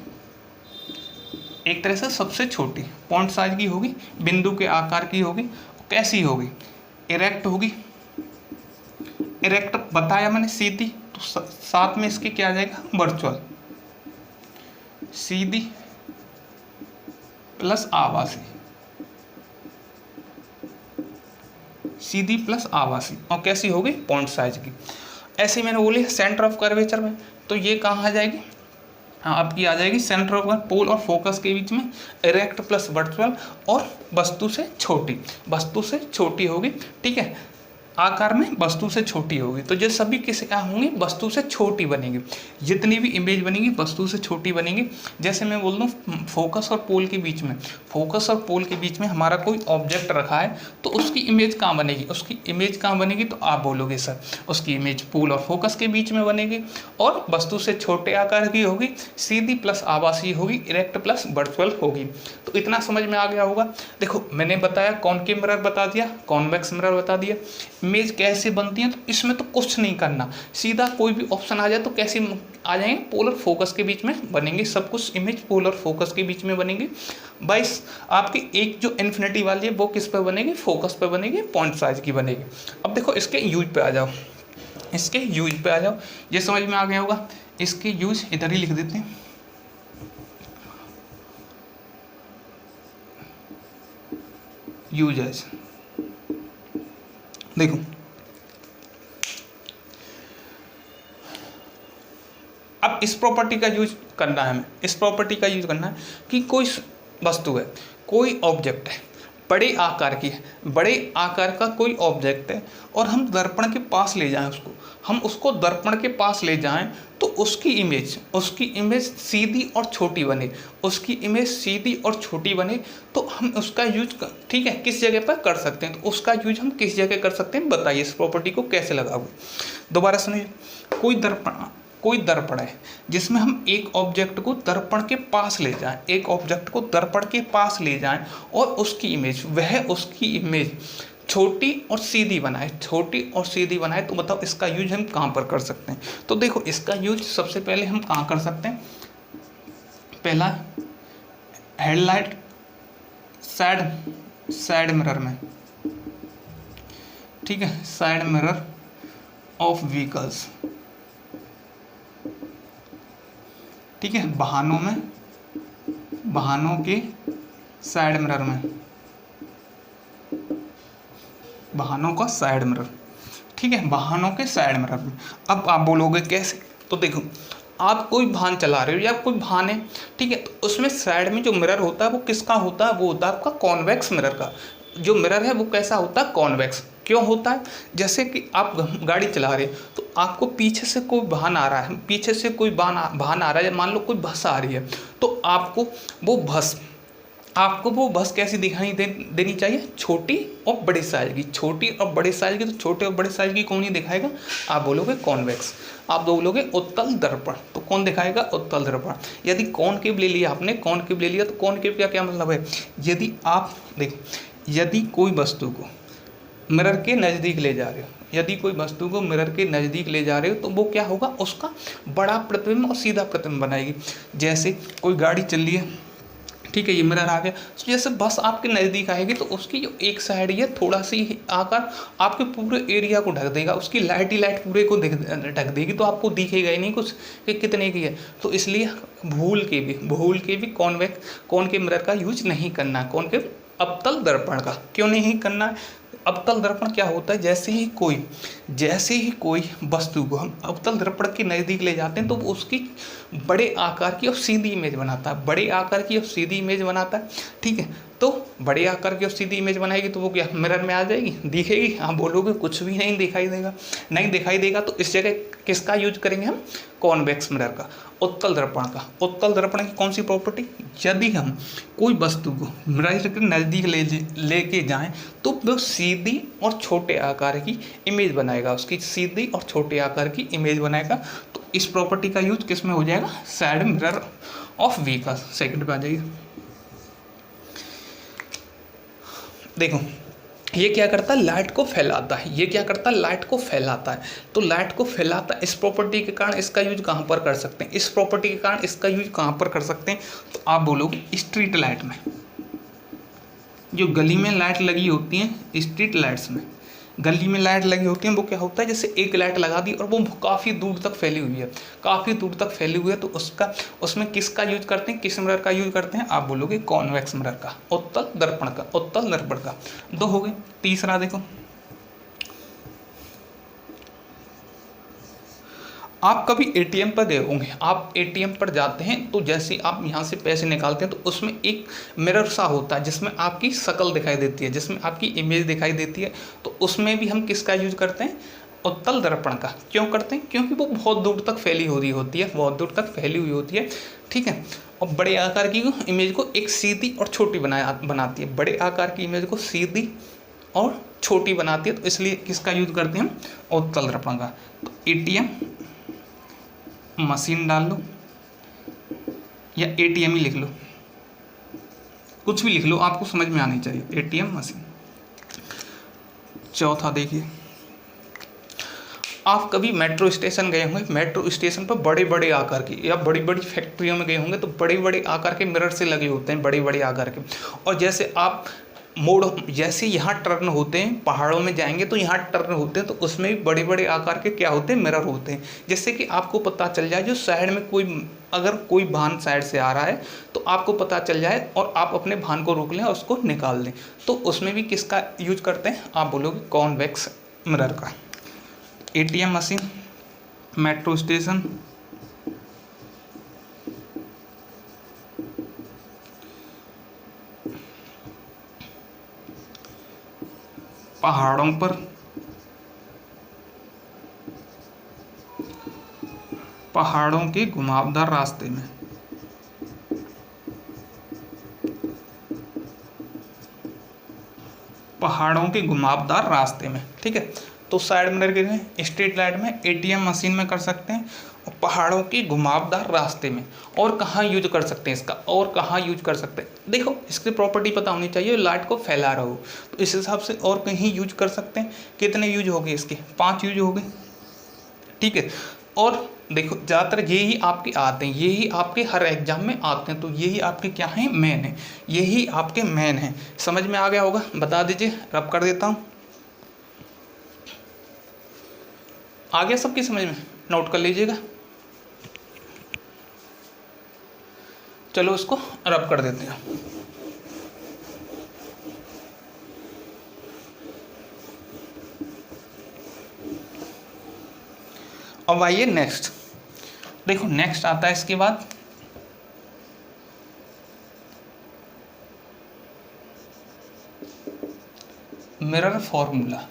एक तरह से सबसे छोटी पॉइंट साइज की होगी, बिंदु के आकार की होगी। कैसी होगी? इरेक्ट होगी। इरेक्ट बताया मैंने, सीधी, तो साथ में इसके क्या आ जाएगा? वर्चुअल। सीधी प्लस आभासी, सीधी प्लस आभासी। और कैसी होगी? पॉइंट साइज की। ऐसे मैंने बोली सेंटर ऑफ कर्वेचर में, तो ये कहाँ आ जाएगी? हाँ, आपकी आ जाएगी सेंटर ऑफ पोल और फोकस के बीच में, इरेक्ट प्लस वर्चुअल और वस्तु से छोटी। वस्तु से छोटी होगी, ठीक है, आकार में वस्तु से छोटी होगी। तो ये सभी किस क्या होंगी? वस्तु से छोटी बनेगी। जितनी भी इमेज बनेगी वस्तु से छोटी बनेगी। जैसे मैं बोल दूँ फोकस और पोल के बीच में, फोकस और पोल के बीच में हमारा कोई ऑब्जेक्ट रखा है तो उसकी इमेज कहाँ बनेगी? उसकी इमेज कहाँ बनेगी? तो आप बोलोगे सर उसकी इमेज पोल और फोकस के बीच में बनेगी और वस्तु से छोटे आकार की होगी, सीधी प्लस आभासी होगी, इरेक्ट प्लस वर्चुअल होगी। तो इतना समझ में आ गया होगा। देखो मैंने बताया कॉनकेव मिरर बता दिया, कॉन्वेक्स मिरर बता दिया। इमेज कैसे बनती है? तो इसमें तो कुछ नहीं करना, सीधा कोई भी ऑप्शन आ जाए तो कैसे आ जाएंगे? पोलर फोकस के बीच में बनेंगे सब कुछ। इमेज पोलर फोकस के बीच में बनेंगी। बाइस आपकी एक जो इन्फिनिटी वाली है वो किस पे बनेगी? फोकस पे बनेगी, पॉइंट साइज की बनेगी। अब देखो इसके यूज पे आ जाओ, इसके यूज पे आ जाओ। ये समझ में आ गया होगा। इसके यूज इधर ही लिख देते हैं। यूजेस देखो, अब इस प्रॉपर्टी का यूज करना है, हमें इस प्रॉपर्टी का यूज करना है कि कोई वस्तु है, कोई ऑब्जेक्ट है, बड़े आकार की है, बड़े आकार का कोई ऑब्जेक्ट है और हम दर्पण के पास ले जाएं उसको, हम उसको दर्पण के पास ले जाएं तो उसकी इमेज सीधी और छोटी बने, उसकी इमेज सीधी और छोटी बने तो हम उसका यूज ठीक है किस जगह पर कर सकते हैं, तो उसका यूज हम किस जगह कर सकते हैं बताइए, इस प्रॉपर्टी को कैसे लगाओगे। दोबारा सुनिए, कोई दर्पण है जिसमें हम एक ऑब्जेक्ट को दर्पण के पास ले जाएं, एक ऑब्जेक्ट को दर्पण के पास ले जाएं और उसकी इमेज छोटी और सीधी बनाए, तो बताओ इसका यूज हम कहाँ पर कर सकते हैं। तो देखो इसका यूज सबसे पहले हम कहाँ कर सकते हैं, पहला हेडलाइट साइड मिरर में, ठीक है, साइड मिरर ऑफ व्हीकल्स, ठीक है, वाहनों के साइड मिरर में, वाहनों का साइड मिरर, ठीक है, वाहनों के साइड मिरर में। अब आप बोलोगे कैसे, तो देखो आप कोई वाहन चला रहे हो या कोई वाहन है, ठीक है, तो उसमें साइड में जो मिरर होता है वो किसका होता है, वो होता है आपका कॉन्वेक्स मिरर का। जो मिरर है वो कैसा होता है, कॉन्वेक्स। क्यों होता है, जैसे कि आप गाड़ी चला रहे तो आपको पीछे से कोई वाहन आ रहा है, वाहन आ रहा है, मान लो कोई बस आ रही है, तो आपको वो बस कैसी दिखाई देनी चाहिए, छोटी और बड़े साइज की, तो छोटे और बड़े साइज की कौन ही दिखाएगा, आप बोलोगे कॉन्वेक्स। आप बोलोगे उत्तल दर्पण, तो कौन दिखाएगा, उत्तल दर्पण। यदि कॉनकेव ले लिया आपने, तो कॉनकेव का क्या मतलब है, यदि आप देखो, यदि कोई वस्तु को मिरर के नज़दीक ले जा रहे हो तो वो क्या होगा, उसका बड़ा प्रतिबिंब और सीधा प्रतिबिंब बनाएगी। जैसे कोई गाड़ी चल रही है, ठीक है, ये मिरर आ गया, तो जैसे बस आपके नज़दीक आएगी तो उसकी जो एक साइड है थोड़ा सी आकार आपके पूरे एरिया को ढक देगा, उसकी लाइट पूरे को ढक देगी, तो आपको दिखेगा ही नहीं कुछ कि कितने की है। तो इसलिए भूल के भी कॉनकेव मिरर का यूज नहीं करना, कॉनकेव अवतल दर्पण का क्यों नहीं करना है। अवतल दर्पण क्या होता है, जैसे ही कोई वस्तु को हम अवतल दर्पण के नज़दीक ले जाते हैं तो वो उसकी बड़े आकार की और सीधी इमेज बनाता है, ठीक है। तो बड़े आकार की और सीधी इमेज बनाएगी तो वो क्या मिरर में आ जाएगी, दिखेगी, आप बोलोगे कुछ भी नहीं दिखाई देगा। तो इस जगह किसका यूज करेंगे हम, कॉन्वेक्स मिरर का, उत्तल दर्पण की कौन सी प्रॉपर्टी, यदि हम कोई वस्तु को मिरर के नज़दीक लेके जाएं तो वो सीधी और छोटे आकार की इमेज बनाएगा, तो इस प्रॉपर्टी का यूज किस में हो जाएगा, side mirror of vehicle. Second पे आ जाइए, देखो ये क्या करता है, लाइट को फैलाता है, तो लाइट को फैलाता है। इस प्रॉपर्टी के कारण इसका यूज कहाँ पर कर सकते हैं, तो आप बोलोगे स्ट्रीट लाइट में, जो गली में लाइट लगी होती हैं, स्ट्रीट लाइट्स में गली में लाइट लगी होती हैं, वो क्या होता है, जैसे एक लाइट लगा दी और वो काफ़ी दूर तक फैली हुई है, तो उसमें किसका यूज करते हैं, किस मिरर का यूज करते हैं, आप बोलोगे कॉन्वेक्स मिरर का, उत्तल दर्पण का। दो हो गए। तीसरा देखो, आप कभी एटीएम पर गए होंगे, आप एटीएम पर जाते हैं तो जैसे आप यहाँ से पैसे निकालते हैं तो उसमें एक मिरर सा होता है जिसमें आपकी शक्ल दिखाई देती है, जिसमें आपकी इमेज दिखाई देती है, तो उसमें भी हम किसका यूज करते हैं, उत्तल दर्पण का। क्यों करते हैं, क्योंकि वो बहुत दूर तक फैली हुई होती है, ठीक है, और बड़े आकार की इमेज को एक सीधी और छोटी बनाती है, बड़े आकार की इमेज को सीधी और छोटी बनाती है, तो इसलिए किसका यूज करते हैं हम, उत्तल दर्पण का। तो एटीएम मशीन डाल लो या एटीएम ही लिख लो, कुछ भी लिख लो, आपको समझ में आनी चाहिए, एटीएम मशीन। चौथा देखिए, आप कभी मेट्रो स्टेशन गए होंगे, मेट्रो स्टेशन पर बड़े बड़े आकार की या बड़ी बड़ी फैक्ट्रियों में गए होंगे तो बड़े बड़े आकार के मिरर से लगे होते हैं, बड़े बड़े आकार के, और जैसे आप मोड़ जैसे यहाँ टर्न होते हैं, पहाड़ों में जाएंगे तो यहाँ टर्न होते हैं, तो उसमें भी बड़े बड़े आकार के क्या होते हैं, मिरर होते हैं, जिससे कि आपको पता चल जाए जो साइड में कोई, अगर कोई वाहन साइड से आ रहा है तो आपको पता चल जाए और आप अपने वाहन को रोक लें और उसको निकाल दें। तो उसमें भी किसका यूज करते हैं, आप बोलोगे कॉन्वेक्स मिरर का। एटीएम मशीन, मेट्रो स्टेशन, पहाड़ों पर, पहाड़ों के घुमावदार रास्ते में, पहाड़ों के घुमावदार रास्ते में, ठीक है। तो साइड मिरर के लिए स्ट्रीट लाइट में, एटीएम मशीन में कर सकते हैं, और पहाड़ों के घुमावदार रास्ते में। और कहाँ यूज कर सकते हैं इसका, और कहाँ यूज कर सकते हैं, देखो इसकी प्रॉपर्टी पता होनी चाहिए, लाइट को फैला रहा हो, तो इस हिसाब से और कहीं यूज कर सकते हैं। कितने यूज हो गए इसके, 5 यूज हो गए, ठीक है। और देखो ज़्यादातर यही आपके आते हैं, यही आपके हर एग्जाम में आते हैं, तो यही आपके क्या हैं, मेन है, यही आपके मेन है। समझ में आ गया होगा, बता दीजिए, रब कर देता हूँ। आ गया सबकी समझ में, नोट कर लीजिएगा। चलो इसको रब कर देते हैं। अब आइए नेक्स्ट, देखो नेक्स्ट आता है इसके बाद मिरर फॉर्मूला।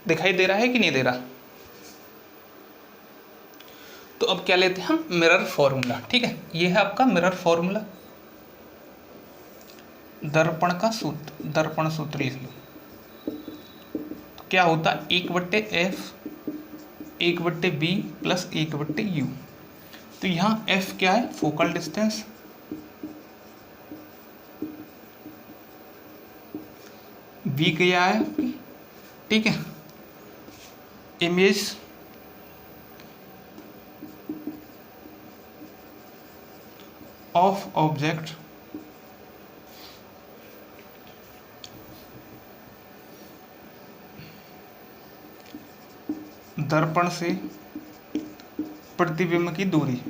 दिखाई दे रहा है कि नहीं दे रहा, तो अब क्या लेते हैं हम, मिरर फॉर्मूला, ठीक है। ये है आपका मिरर फॉर्मूला, दर्पण का सूत्र, दर्पण सूत्र लिख लो। तो क्या होता है, 1/f 1/b प्लस 1/u। तो यहाँ f क्या है, फोकल डिस्टेंस, b क्या है आपकी, ठीक है, इमेज ऑफ ऑब्जेक्ट, दर्पण से प्रतिबिंब की दूरी,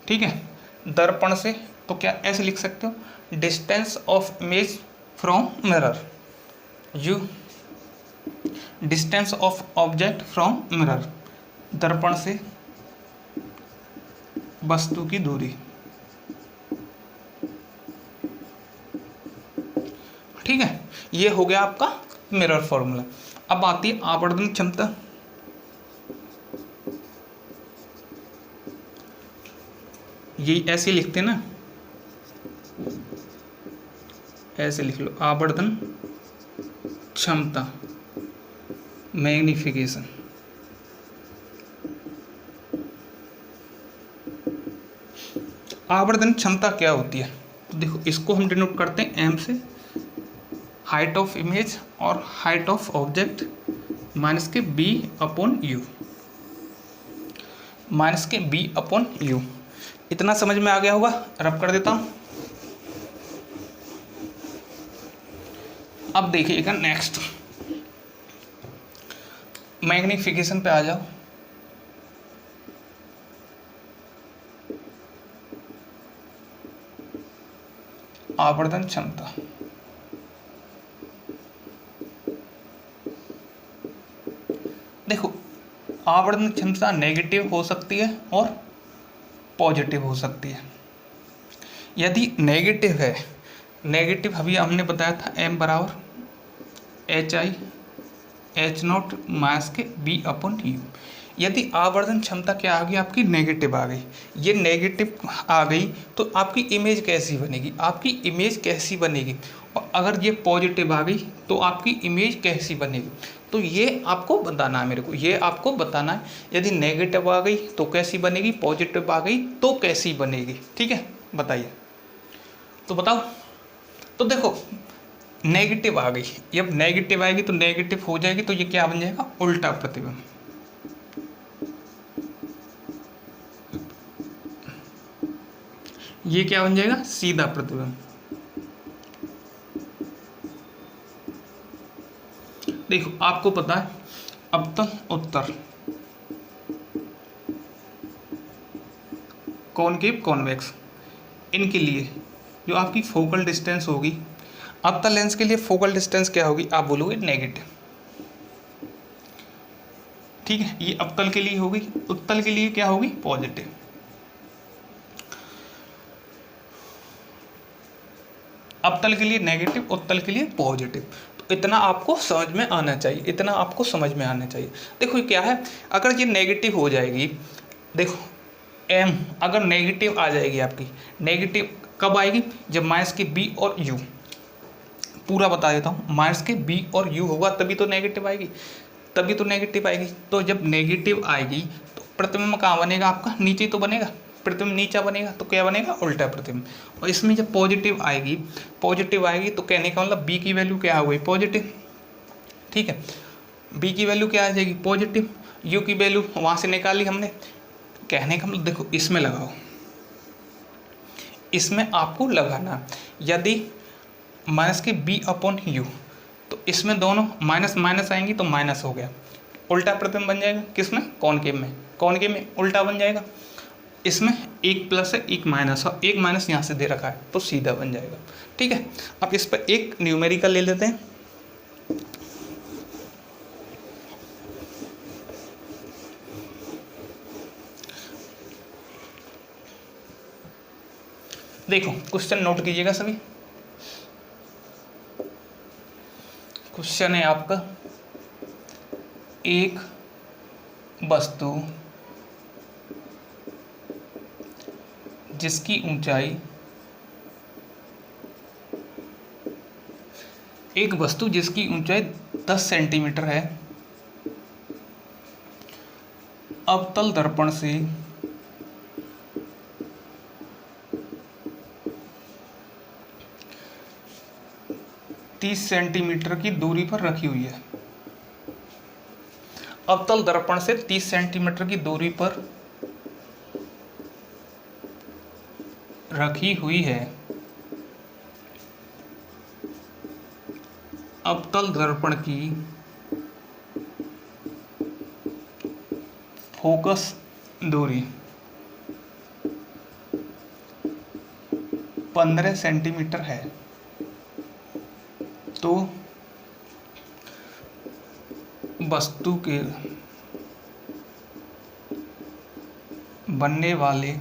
ठीक है। दर्पण से तो क्या ऐसे लिख सकते हो, distance of image from mirror, you distance of object from mirror, दर्पण से वस्तु की दूरी, ठीक है। ये हो गया आपका मिरर फॉर्मूला। अब आती है आवर्धन क्षमता। ये ऐसे लिखते हैं ना, ऐसे लिख लो, आवर्धन क्षमता, मैग्निफिकेशन। आवर्धन क्षमता क्या होती है, तो देखो इसको हम डिनोट करते हैं एम से, हाइट ऑफ इमेज और हाइट ऑफ ऑब्जेक्ट माइनस के b/u, माइनस के b/u। इतना समझ में आ गया होगा, रब कर देता हूं। अब देखिएगा नेक्स्ट, मैग्निफिकेशन पे आ जाओ। आवर्धन क्षमता, देखो आवर्धन क्षमता नेगेटिव हो सकती है और पॉजिटिव हो सकती है। यदि नेगेटिव है, नेगेटिव अभी हमने बताया था m बराबर H0 माइनस के b/u। यदि आवर्धन क्षमता क्या आ गई आपकी, नेगेटिव आ गई, ये नेगेटिव आ गई तो आपकी इमेज कैसी बनेगी, आपकी इमेज कैसी बनेगी, और अगर ये पॉजिटिव आ गई तो आपकी इमेज कैसी बनेगी। तो ये आपको बताना है मेरे को, ये आपको बताना है। यदि नेगेटिव आ गई तो कैसी बनेगी, पॉजिटिव आ गई तो कैसी बनेगी, ठीक है, बताइए। तो बताओ, तो देखो नेगेटिव आ गई, जब नेगेटिव आएगी तो नेगेटिव हो जाएगी, तो ये क्या बन जाएगा, उल्टा प्रतिबिंब। ये क्या बन जाएगा, सीधा प्रतिबिंब। देखो आपको पता है अवतल उत्तर, कॉनकेव कॉन्वेक्स, इनके लिए जो आपकी फोकल डिस्टेंस होगी, अवतल लेंस के लिए फोकल डिस्टेंस क्या होगी, आप बोलोगे नेगेटिव। ठीक है, ये अवतल के लिए होगी, उत्तल के लिए क्या होगी, पॉजिटिव। अवतल के लिए नेगेटिव, उत्तल के लिए पॉजिटिव। तो इतना आपको समझ में आना चाहिए, इतना आपको समझ में आना चाहिए। देखो ये क्या है, अगर ये नेगेटिव हो जाएगी, देखो एम अगर नेगेटिव आ जाएगी आपकी, नेगेटिव कब आएगी, जब माइनस के बी और यू, पूरा बता देता हूँ, माइनस के बी और यू होगा तभी तो नेगेटिव आएगी, तभी तो नेगेटिव आएगी। तो जब नेगेटिव आएगी तो प्रतिबिंब कहाँ बनेगा आपका, नीचे तो बनेगा, प्रतिबिंब नीचा बनेगा, तो क्या बनेगा, उल्टा प्रतिबिंब। और इसमें जब पॉजिटिव आएगी, पॉजिटिव आएगी तो कहने का मतलब बी की वैल्यू क्या हो गई, पॉजिटिव। ठीक है, बी की वैल्यू क्या आ जाएगी, पॉजिटिव। यू की वैल्यू वहाँ से निकाली हमने, कहने का मतलब देखो इसमें लगाओ, इसमें आपको लगाना, यदि माइनस के बी अपॉन यू, तो इसमें दोनों माइनस माइनस आएंगी तो माइनस हो गया, उल्टा प्रतिबिंब बन जाएगा, किसमें, कॉनकेव में, कॉनकेव में उल्टा बन जाएगा। इसमें एक प्लस है एक माइनस है, एक माइनस यहाँ से दे रखा है तो सीधा बन जाएगा। ठीक है, अब इस पर एक न्यूमेरिकल ले लेते हैं। देखो क्वेश्चन नोट कीजिएगा सभी। क्वेश्चन है आपका, एक वस्तु जिसकी ऊंचाई, एक वस्तु जिसकी ऊंचाई 10 सेंटीमीटर है, अवतल दर्पण से 30 सेंटीमीटर की दूरी पर रखी हुई है, अवतल दर्पण से 30 सेंटीमीटर की दूरी पर रखी हुई है, अवतल दर्पण की फोकस दूरी 15 सेंटीमीटर है, तो वस्तु के बनने वाले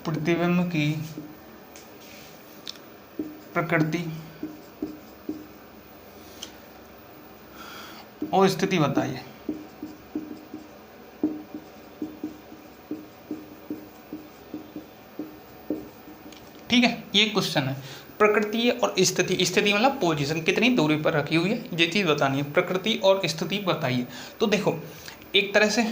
प्रतिबिंब की प्रकृति और स्थिति बताइए। ठीक है, ये क्वेश्चन है, प्रकृति और स्थिति, स्थिति मतलब पोजीशन, कितनी दूरी पर रखी हुई है, ये चीज़ बतानी है, प्रकृति और स्थिति बताइए। तो देखो एक तरह से,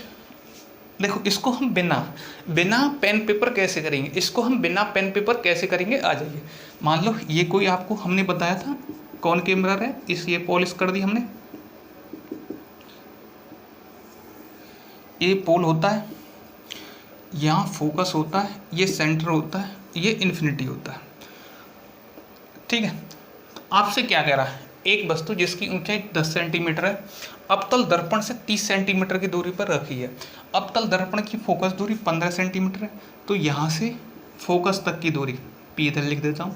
देखो इसको हम बिना पेन पेपर कैसे करेंगे, इसको हम बिना पेन पेपर कैसे करेंगे, आ जाइए। मान लो ये कोई आपको हमने बताया था कॉनकेव मिरर है, इस ये पॉलिश कर दी हमने, ये पोल होता है, यहाँ फोकस होता है, ये सेंटर होता है, ये इन्फिनिटी होता है। ठीक है, आपसे क्या कह रहा है, एक वस्तु जिसकी ऊंचाई 10 सेंटीमीटर है, अवतल दर्पण से 30 सेंटीमीटर की दूरी पर रखी है, अवतल दर्पण की फोकस दूरी 15 सेंटीमीटर है, तो यहाँ से फोकस तक की दूरी पी इधर लिख देता हूँ,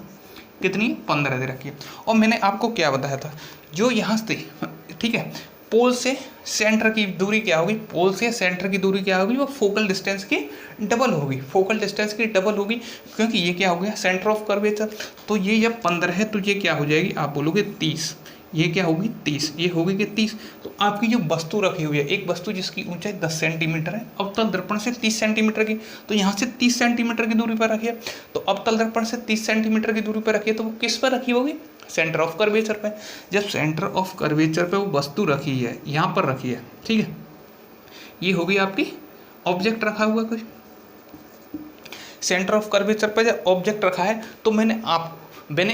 कितनी, 15 दे रखी है। और मैंने आपको क्या बताया था, जो यहाँ से, ठीक है, पोल से सेंटर की दूरी क्या होगी, पोल से सेंटर की दूरी क्या होगी, वो फोकल डिस्टेंस की डबल होगी, फोकल डिस्टेंस की डबल होगी, क्योंकि ये क्या हो गया, सेंटर ऑफ कर्वेचर। तो ये जब 15 है तो ये क्या हो जाएगी, आप बोलोगे 30, ये क्या होगी 30, ये होगी कि 30। तो आपकी जो वस्तु रखी हुई है, एक वस्तु जिसकी ऊंचाई 10 सेंटीमीटर है, अवतल दर्पण से 30 सेंटीमीटर की, तो यहाँ से 30 सेंटीमीटर की दूरी पर रखी है, तो अवतल दर्पण से 30 सेंटीमीटर की दूरी पर रखी है, तो वो किस पर रखी होगी, सेंटर ऑफ कर्वेचर पे। जब सेंटर ऑफ कर्वेचर पे वो वस्तु रखी है, यहाँ पर रखी है, ठीक है, ये होगी आपकी ऑब्जेक्ट रखा हुआ कुछ, सेंटर ऑफ कर्वेचर पे जब ऑब्जेक्ट रखा है, तो मैंने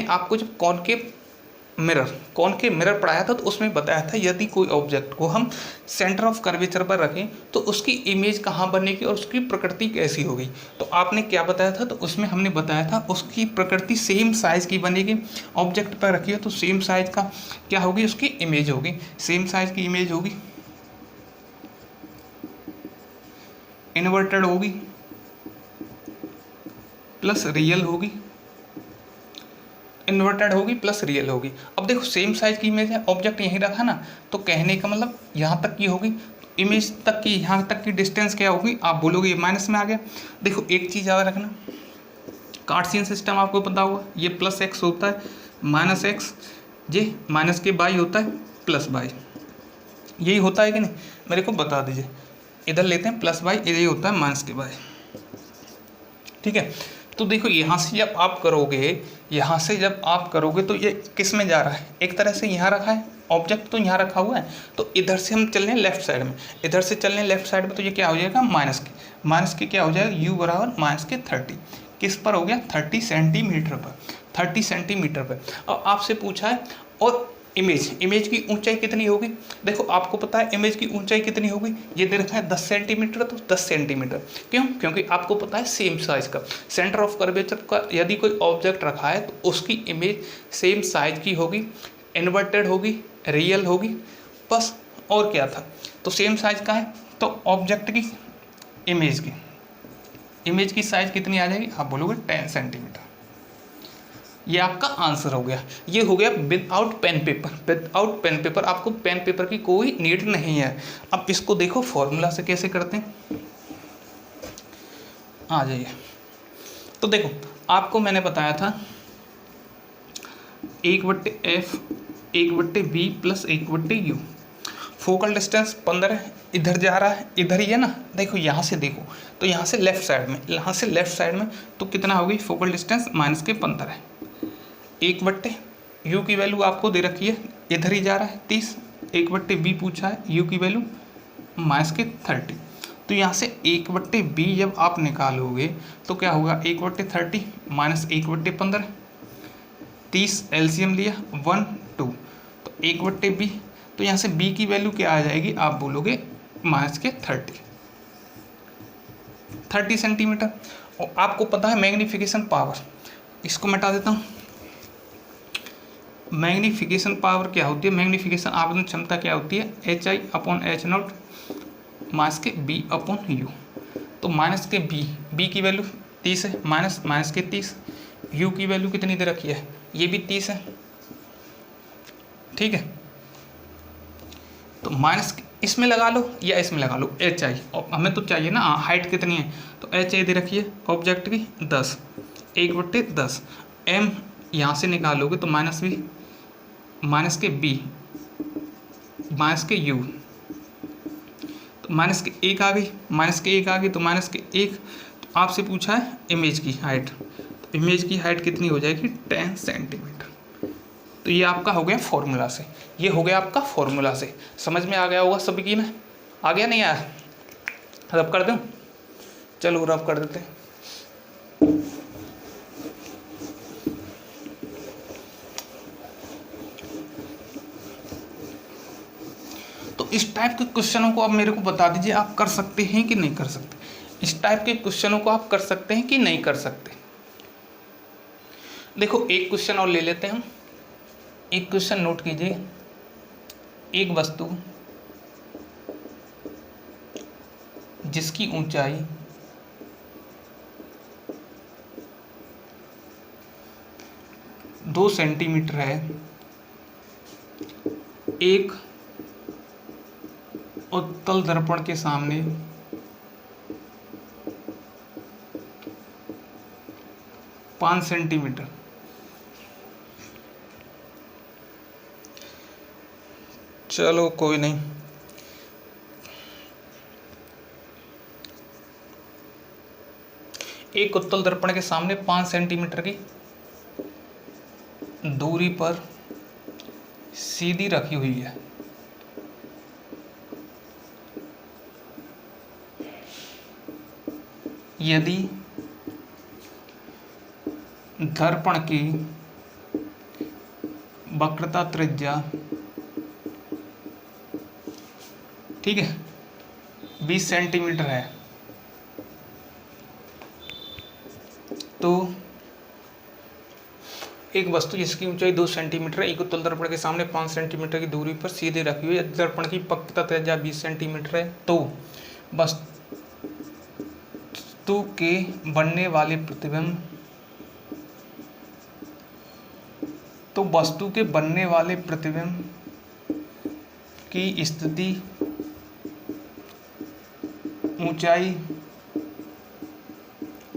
आपको जब कॉनकेव मिरर, कॉनकेव मिरर पढ़ाया था, तो उसमें बताया था यदि कोई ऑब्जेक्ट को हम सेंटर ऑफ कर्वेचर पर रखें तो उसकी इमेज कहाँ बनेगी और उसकी प्रकृति कैसी होगी। तो आपने क्या बताया था, तो उसमें हमने बताया था उसकी प्रकृति सेम साइज़ की बनेगी, ऑब्जेक्ट पर रखिए तो सेम साइज़ का क्या होगी, उसकी इमेज होगी, सेम साइज़ की इमेज होगी, इन्वर्टेड होगी प्लस रियल होगी, इन्वर्टेड होगी प्लस रियल होगी। अब देखो सेम साइज की इमेज है, ऑब्जेक्ट यहीं रखा ना, तो कहने का मतलब यहाँ तक की होगी, इमेज तक की, यहाँ तक की डिस्टेंस क्या होगी, आप बोलोगे ये माइनस में आ गया। देखो एक चीज़ याद रखना, कार्टेशियन सिस्टम आपको पता होगा, ये प्लस एक्स होता है माइनस एक्स, ये माइनस के बाई होता है प्लस बाई, यही होता है कि नहीं, मेरे को बता दीजिए। इधर लेते हैं प्लस बाई, ये होता है माइनस के बाई, ठीक है। तो देखो यहाँ से जब आप करोगे, यहाँ से जब आप करोगे तो ये किस में जा रहा है, एक तरह से यहाँ रखा है, ऑब्जेक्ट तो यहाँ रखा हुआ है, तो इधर से हम चल रहे हैं लेफ्ट साइड में, इधर से चल रहे हैं लेफ्ट साइड में, तो ये क्या हो जाएगा माइनस के क्या हो जाएगा, u बराबर माइनस के 30, किस पर हो गया 30 सेंटीमीटर पर, 30 सेंटीमीटर पर। और आपसे पूछा है और इमेज की ऊंचाई कितनी होगी, देखो आपको पता है इमेज की ऊंचाई कितनी होगी, ये दे रखा है 10 सेंटीमीटर, तो 10 सेंटीमीटर क्यों, क्योंकि आपको पता है सेम साइज का सेंटर ऑफ कर्वेचर का यदि कोई ऑब्जेक्ट रखा है तो उसकी इमेज सेम साइज की होगी, इन्वर्टेड होगी, रियल होगी, बस और क्या था। तो सेम साइज का है तो ऑब्जेक्ट की इमेज की साइज कितनी आ जाएगी, आप बोलोगे 10 सेंटीमीटर। ये आपका आंसर हो गया, ये हो गया without pen paper. Without pen paper, आपको पेन पेपर की कोई नीड नहीं है। अब इसको देखो फॉर्मूला से कैसे करते हैं, आ जाइए। तो देखो आपको मैंने बताया था 1/f 1/b plus 1/u, focal distance 15 है, इधर जा रहा है, इधर ही है ना, देखो यहाँ से देखो तो यहाँ से लेफ्ट साइड में तो कितना होगी, फोकल डिस्टेंस माइनस के 15 है, 1/u की वैल्यू आपको दे रखी है, इधर ही जा रहा है 30, 1/b पूछा है, u की वैल्यू माइनस के 30, तो यहाँ से 1/b जब आप निकालोगे तो क्या होगा, 1/30 माइनस 1/15, 30 एलसीएम लिया 1 2, तो 1/b, तो यहाँ से b की वैल्यू क्या आ जाएगी, आप बोलोगे माइनस के 30 सेंटीमीटर। और आपको पता है मैग्नीफिकेशन पावर, इसको मिटा देता हूँ। मैग्नीफिकेशन पावर क्या होती है, मैग्नीफिकेशन आवेदन क्षमता क्या होती है, HI/H0 माइनस के B/U। तो माइनस के b की वैल्यू 30 है, माइनस के 30, u की वैल्यू कितनी दे रखी है, ये भी 30 है, ठीक है। तो माइनस इसमें लगा लो या इसमें लगा लो, HI, और हमें तो चाहिए ना हाइट कितनी है, तो HI दे रखी है ऑब्जेक्ट की 10, 1/10, m यहाँ से निकालोगे तो माइनस के b माइनस के u, तो माइनस के 1 आ गई, तो माइनस के 1, तो आपसे पूछा है इमेज की हाइट, तो इमेज की हाइट कितनी हो जाएगी 10 सेंटीमीटर। तो ये आपका हो गया फॉर्मूला से, ये हो गया आपका फॉर्मूला से, समझ में आ गया होगा सभी की में, आ गया नहीं आया, रब कर दूं, चलो रब कर देते हैं। तो इस टाइप के क्वेश्चनों को आप मेरे को बता दीजिए, आप कर सकते हैं कि नहीं कर सकते, इस टाइप के क्वेश्चनों को आप कर सकते हैं कि नहीं कर सकते। देखो एक क्वेश्चन और ले लेते हैं हम, एक क्वेश्चन नोट कीजिए, एक वस्तु जिसकी ऊंचाई 2 सेंटीमीटर है, एक उत्तल दर्पण के सामने 5 सेंटीमीटर, चलो कोई नहीं, एक उत्तल दर्पण के सामने 5 सेंटीमीटर की दूरी पर सीधी रखी हुई है, यदि दर्पण की वक्रता त्रिज्या, ठीक है, 20 सेंटीमीटर है, तो एक वस्तु जिसकी ऊंचाई 2 सेंटीमीटर है, एक उत्तल दर्पण के सामने 5 सेंटीमीटर की दूरी पर सीधे रखी हुई है, दर्पण की वक्रता त्रिज्या 20 सेंटीमीटर है, तो वस्तु के बनने वाले प्रतिबिंब, तो वस्तु के बनने वाले प्रतिबिंब की स्थिति, ऊंचाई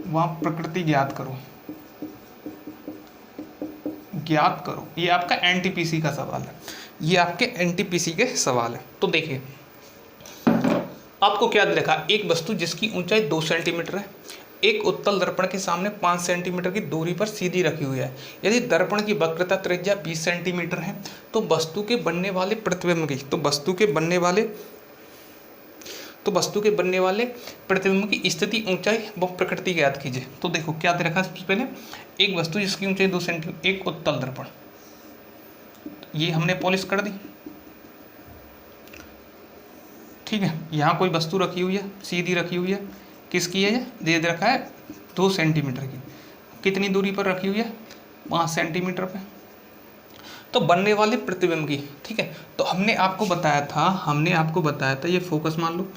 व प्रकृति ज्ञात करो। ज्ञात करो, ये आपका एनटीपीसी का सवाल है, ये आपके एनटीपीसी के सवाल है। तो देखिए आपको क्या लिखा, एक वस्तु जिसकी ऊंचाई 2 सेंटीमीटर है, एक उत्तल दर्पण के सामने 5 सेंटीमीटर की दूरी पर सीधी रखी हुई है, यदि दर्पण की वक्रता त्रिज्या 20 सेंटीमीटर है, तो वस्तु के बनने वाले प्रतिबिंब की, तो वस्तु के बनने वाले प्रतिबिंब की स्थिति, ऊंचाई व प्रकृति ज्ञात कीजिए। तो देखो क्या दे रखा है, सबसे पहले एक वस्तु जिसकी ऊंचाई 2 सेंटीमीटर, एक उत्तल दर्पण, ये हमने पॉलिश कर दी, ठीक है। यहाँ कोई वस्तु रखी हुई है, सीधी रखी हुई है, किसकी है, ये दे रखा है 2 सेंटीमीटर की, कितनी दूरी पर रखी हुई है, 5 सेंटीमीटर पे। तो बनने वाले प्रतिबिंब की, ठीक है, तो हमने आपको बताया था, ये फोकस मान लो,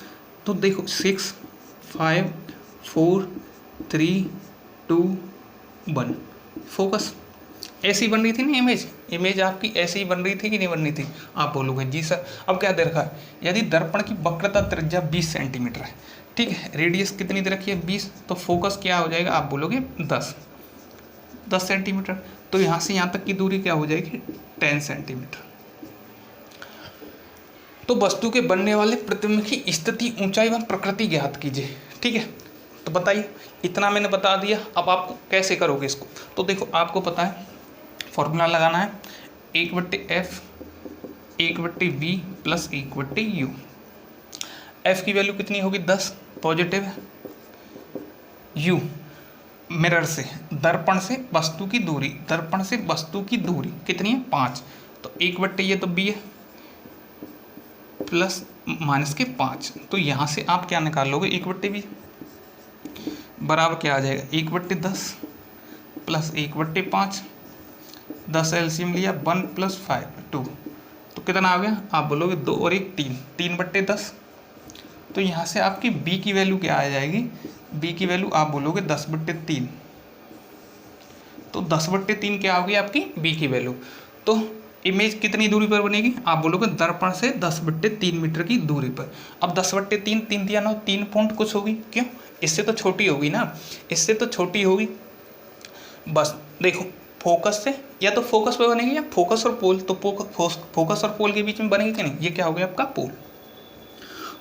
तो देखो 6 5 4 3 2 1 फोकस, ऐसी बन रही थी ना इमेज आपकी ऐसे ही बन रही थी कि नहीं बन रही थी, आप बोलोगे जी सर। अब क्या दे रखा है, यदि दर्पण की वक्रता त्रिज्या 20 सेंटीमीटर है, ठीक है, रेडियस कितनी दे रखी है 20, तो फोकस क्या हो जाएगा, आप बोलोगे 10 सेंटीमीटर, तो यहाँ से यहाँ तक की दूरी क्या हो जाएगी 10 सेंटीमीटर। तो वस्तु के बनने वाले प्रतिबिंब की स्थिति, ऊंचाई व प्रकृति ज्ञात कीजिए, ठीक है। तो बताइए, इतना मैंने बता दिया, अब आप कैसे करोगे इसको। तो देखो आपको पता है फॉर्मूला लगाना है 1/f 1/v plus 1/u। f की वैल्यू कितनी होगी 10 पॉजिटिव है, u मिरर से, दर्पण से वस्तु की दूरी, कितनी है 5, तो 1/, ये तो b है प्लस माइनस के 5, तो यहाँ से आप क्या निकाल लोगे 1/v बराबर क्या आ जाएगा 1/10 प्लस 1/5, 10 एलसीएम लिया 1 + 5 2, तो कितना आ गया, आप बोलोगे 2 और 1 3, 3/10। तो यहाँ से आपकी b की वैल्यू क्या आ जाएगी, b की वैल्यू आप बोलोगे 10/3, तो 10/3 क्या होगी आपकी b की वैल्यू। तो इमेज कितनी दूरी पर बनेगी, आप बोलोगे दर्पण से 10/3 मीटर की दूरी पर। अब 10/3, 3 दिया 9, 3 पॉइंट कुछ होगी, क्यों, इससे तो छोटी होगी ना, इससे तो छोटी होगी। बस देखो फोकस से, या तो फोकस पे बनेगी या फोकस और पोल, तो फोकस और पोल के बीच में बनेगी कि नहीं, ये क्या हो गया आपका पोल,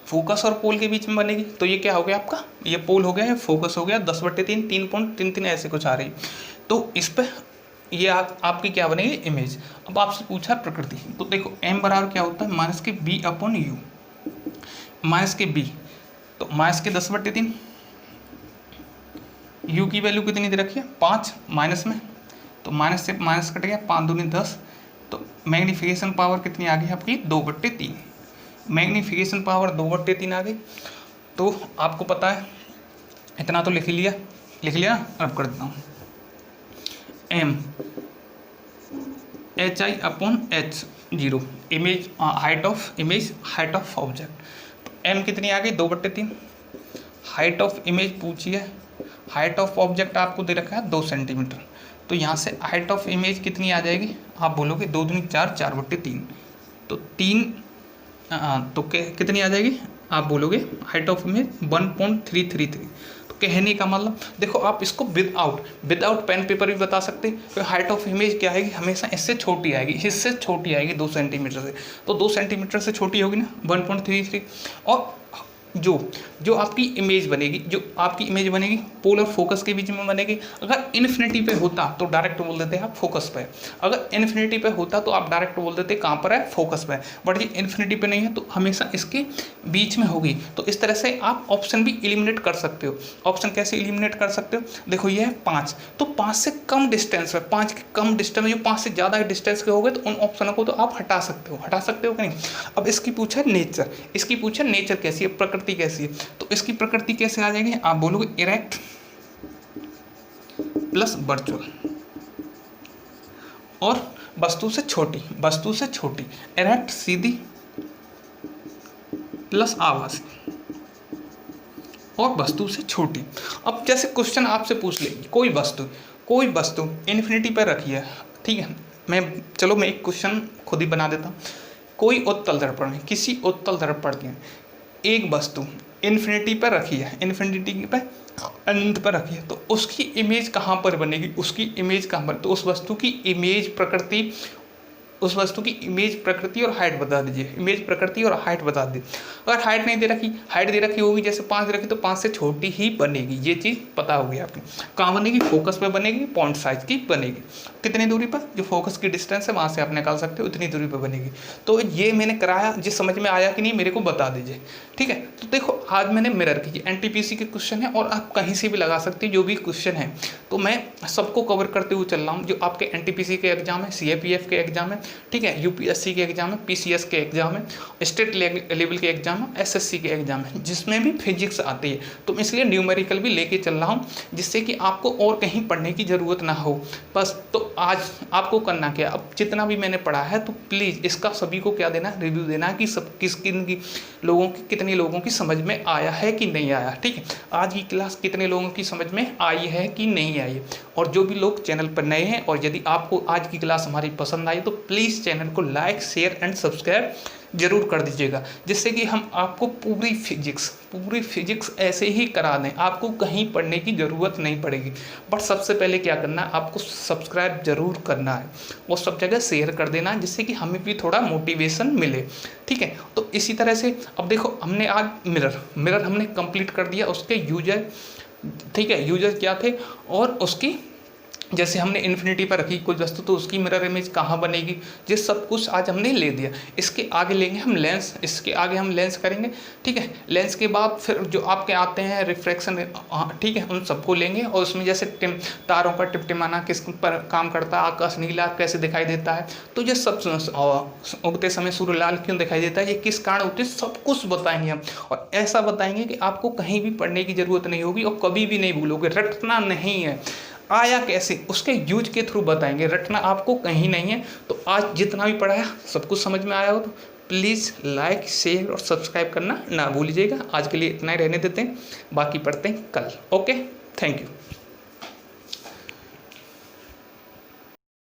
फोकस और पोल के बीच में बनेगी, तो ये क्या हो गया आपका, ये पोल हो गया, ये फोकस हो गया, 10/3, 3.33 ऐसे कुछ आ रही। तो इस पर ये आपकी क्या बनेगी इमेज। अब आपसे पूछा प्रकृति, तो देखो m बराबर क्या होता है -b/u, -b, तो -10/3, u की वैल्यू कितनी दे रखी है 5, माइनस में, तो माइनस से माइनस कट गया, 5 दूनी 10, तो मैग्नीफिकेशन पावर कितनी आ गई आपकी 2/3, मैग्नीफिकेशन पावर 2/3 आ गई। तो आपको पता है इतना तो लिख लिया, अब कर देता हूँ m hi/h0 image height of object, तो m कितनी आ गई 2/3, हाइट ऑफ इमेज पूछिए, हाइट ऑफ ऑब्जेक्ट आपको दे रखा है 2 सेंटीमीटर, तो यहाँ से हाइट ऑफ इमेज कितनी आ जाएगी, आप बोलोगे 2 दूनी 4, 4/3, तो 3, तो कितनी आ जाएगी, आप बोलोगे हाइट ऑफ इमेज 1.333। तो कहने का मतलब देखो आप इसको विदाउट पेन पेपर भी बता सकते हैं, तो हाइट ऑफ इमेज क्या आएगी, हमेशा इससे छोटी आएगी, 2 सेंटीमीटर से, तो 2 सेंटीमीटर से छोटी होगी ना 1.33, और जो जो आपकी इमेज बनेगी पोलर फोकस के बीच में बनेगी। अगर इन्फिनिटी पे होता तो डायरेक्ट बोल देते हैं आप फोकस पे, अगर इन्फिनिटी पे होता तो आप डायरेक्ट बोल देते कहाँ पर है, फोकस पे। बट ये इन्फिनिटी पे नहीं है तो हमेशा इसके बीच में होगी। तो इस तरह से आप ऑप्शन भी एलिमिनेट कर सकते हो। ऑप्शन कैसे एलिमिनेट कर सकते हो, देखो ये है 5, तो 5 से कम डिस्टेंस है, 5 के कम डिस्टेंस, जो 5 से ज़्यादा डिस्टेंस के हो गए तो उन ऑप्शनों को तो आप हटा सकते हो कि नहीं। अब इसकी पूछा नेचर, नेचर कैसी है, प्रकृति कैसी है, तो इसकी प्रकृति कैसे आ जाएगी, आप बोलोगे इरेक्ट प्लस वर्चुअल और वस्तु से छोटी, इरेक्ट सीधी प्लस आभासी और वस्तु से छोटी। अब जैसे क्वेश्चन आपसे पूछ ले, कोई वस्तु इन्फिनिटी पर रखी है, ठीक है, मैं एक क्वेश्चन खुद ही बना देता हूँ। कोई उत्तल दर्पण में, किसी उत्तल दर्पण में एक वस्तु इन्फिनिटी पर रखी है, अनंत पर रखी है, तो उसकी इमेज कहाँ पर बनेगी, तो उस वस्तु की इमेज प्रकृति और हाइट बता दीजिए, अगर हाइट नहीं दे रखी, हाइट दे रखी होगी, जैसे 5 दे रखी तो 5 से छोटी ही बनेगी। ये चीज़ पता होगी आपकी। कहाँ बनेगी, फोकस पे बनेगी, पॉइंट साइज की बनेगी। कितनी दूरी पर, जो फोकस की डिस्टेंस है वहाँ से आप निकाल सकते हो, इतनी दूरी पर बनेगी। तो ये मैंने कराया, जिस समझ में आया कि नहीं मेरे को बता दीजिए, ठीक है। तो देखो आज मैंने मिरर की, NTPC के क्वेश्चन है और आप कहीं से भी लगा सकते हो जो भी क्वेश्चन है, तो मैं सबको कवर करते हुए चल रहा हूँ। जो आपके NTPC के एग्जाम है, CAPF के एग्जाम है, ठीक है, UPSC के एग्जाम है, PCS के एग्जाम है, स्टेट लेवल के एग्जाम है, SSC के एग्जाम है, जिसमें भी फिजिक्स आती है, तो इसलिए न्यूमेरिकल भी लेके चल रहा हूँ, जिससे कि आपको और कहीं पढ़ने की ज़रूरत ना हो बस। तो आज आपको करना क्या, अब जितना भी मैंने पढ़ा है तो प्लीज़ इसका सभी को क्या देना, रिव्यू देना कि सब कितने लोगों की समझ में आया है कि नहीं आया, ठीक है। आज की क्लास कितने लोगों की समझ में आई है कि नहीं आई है। और जो भी लोग चैनल पर नए हैं और यदि आपको आज की क्लास हमारी पसंद आई तो प्लीज़ चैनल को लाइक, शेयर एंड सब्सक्राइब जरूर कर दीजिएगा, जिससे कि हम आपको पूरी फिजिक्स ऐसे ही करा दें, आपको कहीं पढ़ने की ज़रूरत नहीं पड़ेगी। बट सबसे पहले क्या करना है, आपको सब्सक्राइब जरूर करना है और सब जगह शेयर कर देना है, जिससे कि हमें भी थोड़ा मोटिवेशन मिले, ठीक है। तो इसी तरह से अब देखो हमने आज मिरर हमने कंप्लीट कर दिया, उसके यूजर, ठीक है, यूजर क्या थे और उसकी, जैसे हमने इन्फिनिटी पर रखी कोई वस्तु तो उसकी मिरर इमेज कहाँ बनेगी, ये सब कुछ आज हमने ले दिया। इसके आगे लेंगे हम लेंस, करेंगे, ठीक है। लेंस के बाद फिर जो आपके आते हैं रिफ्रैक्शन, ठीक है, उन सबको लेंगे और उसमें जैसे तारों का टिमटिमाना किस पर काम करता है, आकाश नीला कैसे दिखाई देता है, तो ये सब उगते समय सूर्य लाल क्यों दिखाई देता है, ये किस कारण होते हैं, सब कुछ बताएंगे हम। और ऐसा बताएंगे कि आपको कहीं भी पढ़ने की ज़रूरत नहीं होगी और कभी भी नहीं भूलोगे, रटना नहीं है। आया कैसे, उसके यूज के थ्रू बताएंगे, रटना आपको कहीं नहीं है। तो आज जितना भी पढ़ाया सब कुछ समझ में आया हो तो प्लीज़ लाइक, शेयर और सब्सक्राइब करना ना भूलिएगा। आज के लिए इतना ही रहने देते हैं, बाकी पढ़ते हैं कल। Okay, thank you.